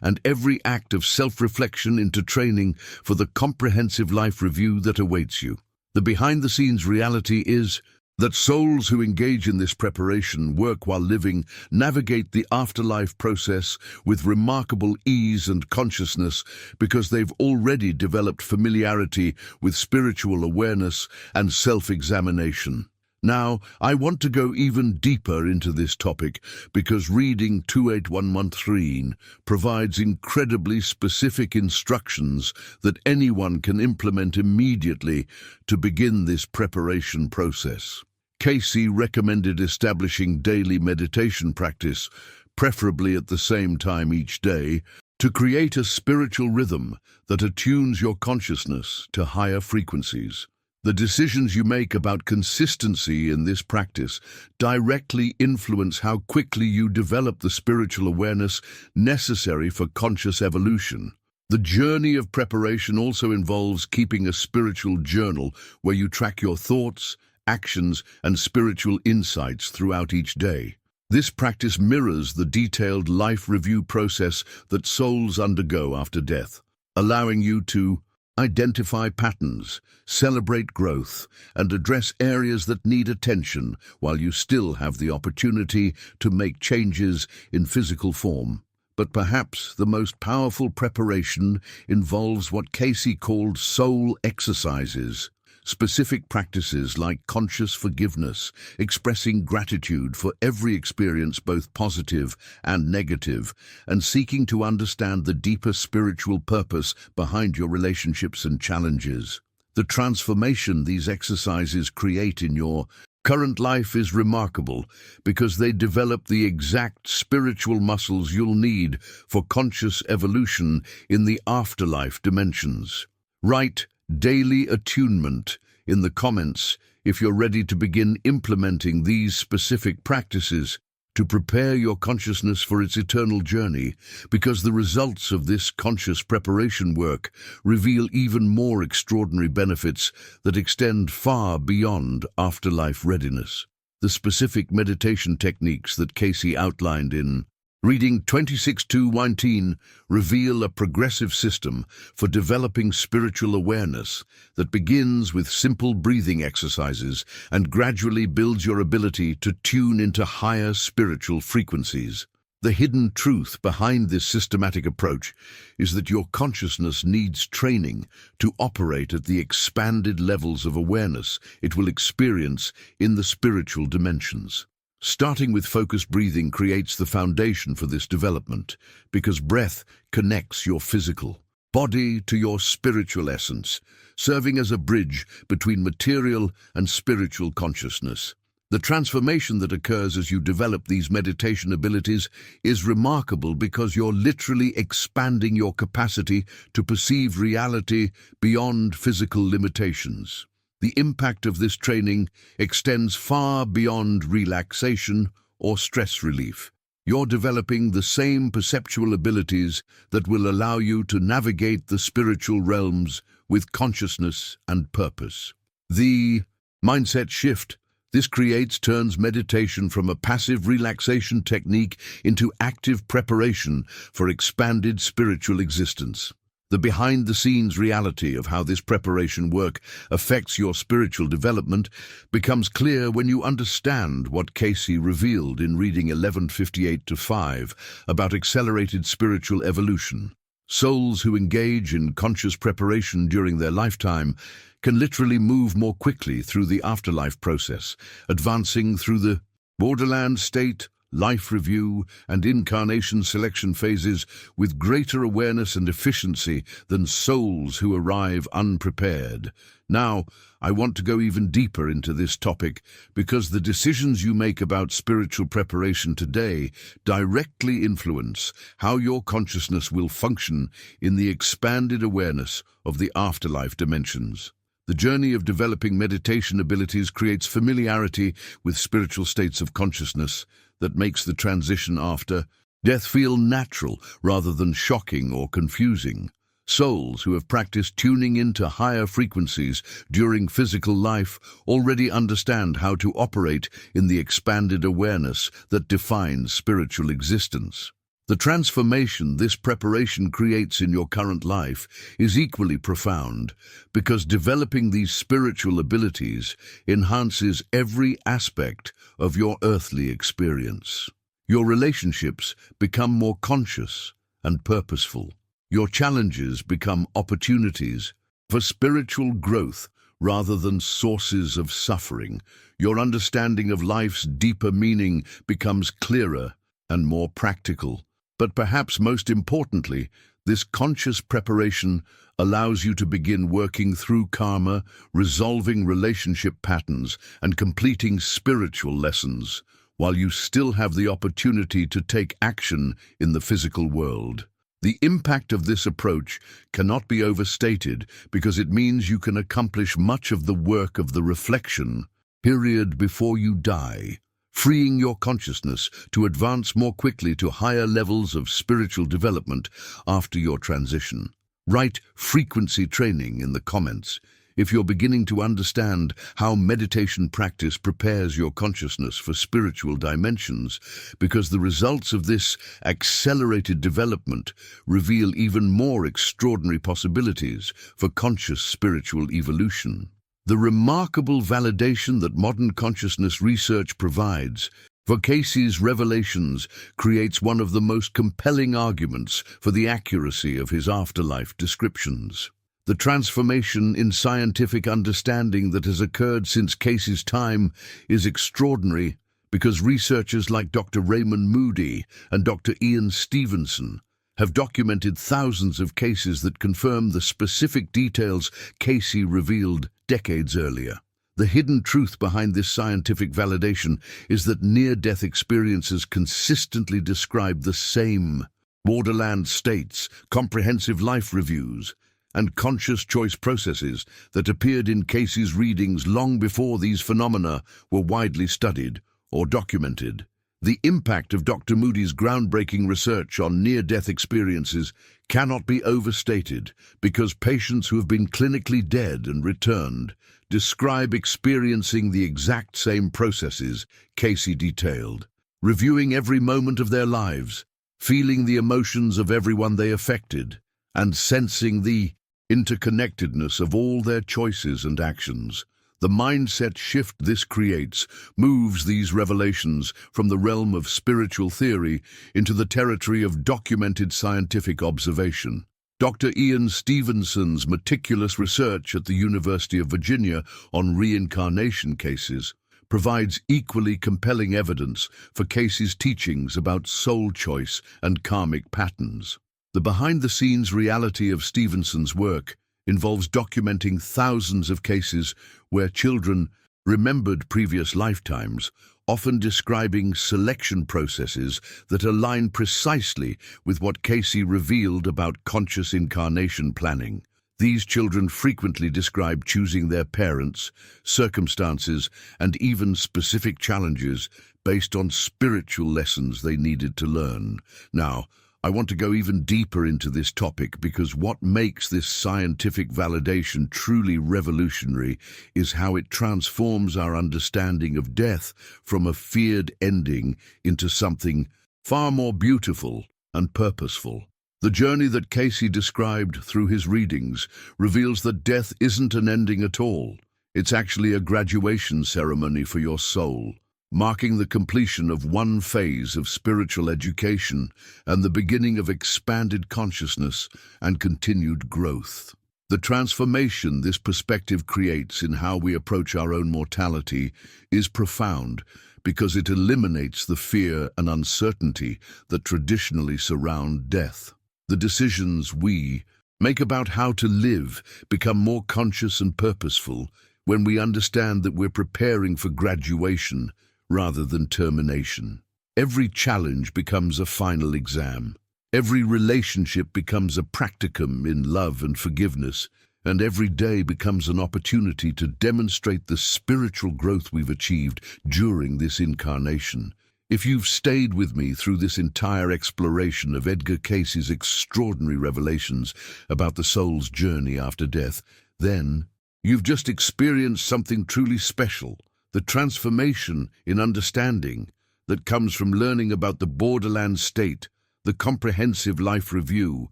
and every act of self-reflection into training for the comprehensive life review that awaits you. The behind-the-scenes reality is that souls who engage in this preparation work while living navigate the afterlife process with remarkable ease and consciousness because they've already developed familiarity with spiritual awareness and self-examination. Now, I want to go even deeper into this topic because reading 2813 provides incredibly specific instructions that anyone can implement immediately to begin this preparation process. Cayce recommended establishing daily meditation practice, preferably at the same time each day, to create a spiritual rhythm that attunes your consciousness to higher frequencies. The decisions you make about consistency in this practice directly influence how quickly you develop the spiritual awareness necessary for conscious evolution. The journey of preparation also involves keeping a spiritual journal where you track your thoughts, actions, and spiritual insights throughout each day. This practice mirrors the detailed life review process that souls undergo after death, allowing you to identify patterns, celebrate growth, and address areas that need attention while you still have the opportunity to make changes in physical form. But perhaps the most powerful preparation involves what Cayce called soul exercises. Specific practices like conscious forgiveness, expressing gratitude for every experience, both positive and negative, and seeking to understand the deeper spiritual purpose behind your relationships and challenges. The transformation these exercises create in your current life is remarkable because they develop the exact spiritual muscles you'll need for conscious evolution in the afterlife dimensions. Write daily attunement in the comments if you're ready to begin implementing these specific practices to prepare your consciousness for its eternal journey, because the results of this conscious preparation work reveal even more extraordinary benefits that extend far beyond afterlife readiness. The specific meditation techniques that Cayce outlined in Reading 26:19 reveal a progressive system for developing spiritual awareness that begins with simple breathing exercises and gradually builds your ability to tune into higher spiritual frequencies. The hidden truth behind this systematic approach is that your consciousness needs training to operate at the expanded levels of awareness it will experience in the spiritual dimensions. Starting with focused breathing creates the foundation for this development, because breath connects your physical body to your spiritual essence, serving as a bridge between material and spiritual consciousness. The transformation that occurs as you develop these meditation abilities is remarkable because you're literally expanding your capacity to perceive reality beyond physical limitations. The impact of this training extends far beyond relaxation or stress relief. You're developing the same perceptual abilities that will allow you to navigate the spiritual realms with consciousness and purpose. The mindset shift this creates turns meditation from a passive relaxation technique into active preparation for expanded spiritual existence. The behind-the-scenes reality of how this preparation work affects your spiritual development becomes clear when you understand what Cayce revealed in Reading 11:58-5 about accelerated spiritual evolution. Souls who engage in conscious preparation during their lifetime can literally move more quickly through the afterlife process, advancing through the borderland state, life review, and incarnation selection phases with greater awareness and efficiency than souls who arrive unprepared. Now, I want to go even deeper into this topic because the decisions you make about spiritual preparation today directly influence how your consciousness will function in the expanded awareness of the afterlife dimensions. The journey of developing meditation abilities creates familiarity with spiritual states of consciousness that makes the transition after death feel natural rather than shocking or confusing. Souls who have practiced tuning into higher frequencies during physical life already understand how to operate in the expanded awareness that defines spiritual existence. The transformation this preparation creates in your current life is equally profound because developing these spiritual abilities enhances every aspect of your earthly experience. Your relationships become more conscious and purposeful. Your challenges become opportunities for spiritual growth rather than sources of suffering. Your understanding of life's deeper meaning becomes clearer and more practical. But perhaps most importantly, this conscious preparation allows you to begin working through karma, resolving relationship patterns, and completing spiritual lessons, while you still have the opportunity to take action in the physical world. The impact of this approach cannot be overstated because it means you can accomplish much of the work of the reflection period before you die, freeing your consciousness to advance more quickly to higher levels of spiritual development after your transition. Write frequency training in the comments If you're beginning to understand how meditation practice prepares your consciousness for spiritual dimensions, because the results of this accelerated development reveal even more extraordinary possibilities for conscious spiritual evolution. The remarkable validation that modern consciousness research provides for Cayce's revelations creates one of the most compelling arguments for the accuracy of his afterlife descriptions. The transformation in scientific understanding that has occurred since Cayce's time is extraordinary because researchers like Dr. Raymond Moody and Dr. Ian Stevenson have documented thousands of cases that confirm the specific details Cayce revealed decades earlier. The hidden truth behind this scientific validation is that near-death experiences consistently describe the same borderland states, comprehensive life reviews, and conscious choice processes that appeared in Cayce's readings long before these phenomena were widely studied or documented. The impact of Dr. Moody's groundbreaking research on near-death experiences cannot be overstated because patients who have been clinically dead and returned describe experiencing the exact same processes Cayce detailed, reviewing every moment of their lives, feeling the emotions of everyone they affected, and sensing the interconnectedness of all their choices and actions. The mindset shift this creates moves these revelations from the realm of spiritual theory into the territory of documented scientific observation. Dr. Ian Stevenson's meticulous research at the University of Virginia on reincarnation cases provides equally compelling evidence for Cayce's teachings about soul choice and karmic patterns. The behind-the-scenes reality of Stevenson's work involves documenting thousands of cases where children remembered previous lifetimes, often describing selection processes that align precisely with what Cayce revealed about conscious incarnation planning. These children frequently describe choosing their parents, circumstances, and even specific challenges based on spiritual lessons they needed to learn. Now, I want to go even deeper into this topic because what makes this scientific validation truly revolutionary is how it transforms our understanding of death from a feared ending into something far more beautiful and purposeful. The journey that Cayce described through his readings reveals that death isn't an ending at all. It's actually a graduation ceremony for your soul, marking the completion of one phase of spiritual education and the beginning of expanded consciousness and continued growth. The transformation this perspective creates in how we approach our own mortality is profound because it eliminates the fear and uncertainty that traditionally surround death. The decisions we make about how to live become more conscious and purposeful when we understand that we're preparing for graduation rather than termination. Every challenge becomes a final exam. Every relationship becomes a practicum in love and forgiveness, and every day becomes an opportunity to demonstrate the spiritual growth we've achieved during this incarnation. If you've stayed with me through this entire exploration of Edgar Cayce's extraordinary revelations about the soul's journey after death, then you've just experienced something truly special. The transformation in understanding that comes from learning about the borderland state, the comprehensive life review,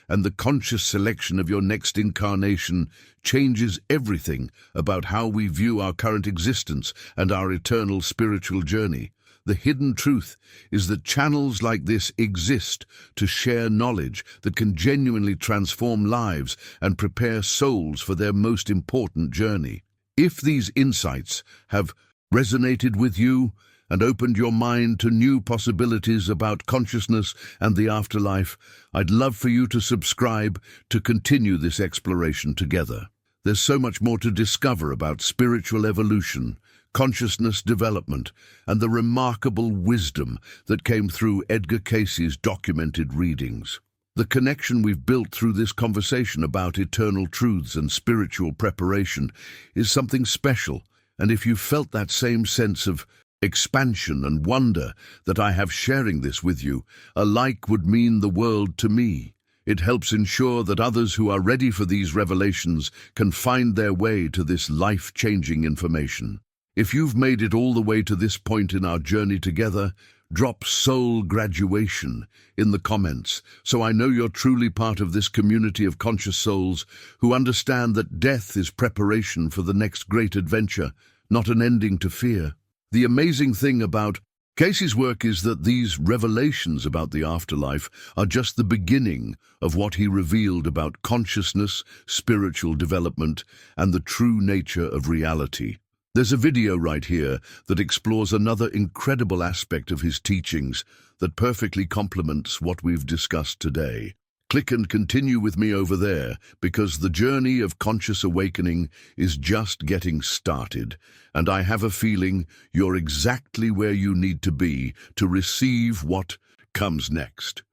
and the conscious selection of your next incarnation changes everything about how we view our current existence and our eternal spiritual journey. The hidden truth is that channels like this exist to share knowledge that can genuinely transform lives and prepare souls for their most important journey. If these insights have resonated with you and opened your mind to new possibilities about consciousness and the afterlife, I'd love for you to subscribe to continue this exploration together. There's so much more to discover about spiritual evolution, consciousness development, and the remarkable wisdom that came through Edgar Cayce's documented readings. The connection we've built through this conversation about eternal truths and spiritual preparation is something special, and if you felt that same sense of expansion and wonder that I have sharing this with you, a like would mean the world to me. It helps ensure that others who are ready for these revelations can find their way to this life-changing information. If you've made it all the way to this point in our journey together, drop soul graduation in the comments, so I know you're truly part of this community of conscious souls who understand that death is preparation for the next great adventure, not an ending to fear. The amazing thing about Cayce's work is that these revelations about the afterlife are just the beginning of what he revealed about consciousness, spiritual development, and the true nature of reality. There's a video right here that explores another incredible aspect of his teachings that perfectly complements what we've discussed today. Click and continue with me over there, because the journey of conscious awakening is just getting started, and I have a feeling you're exactly where you need to be to receive what comes next.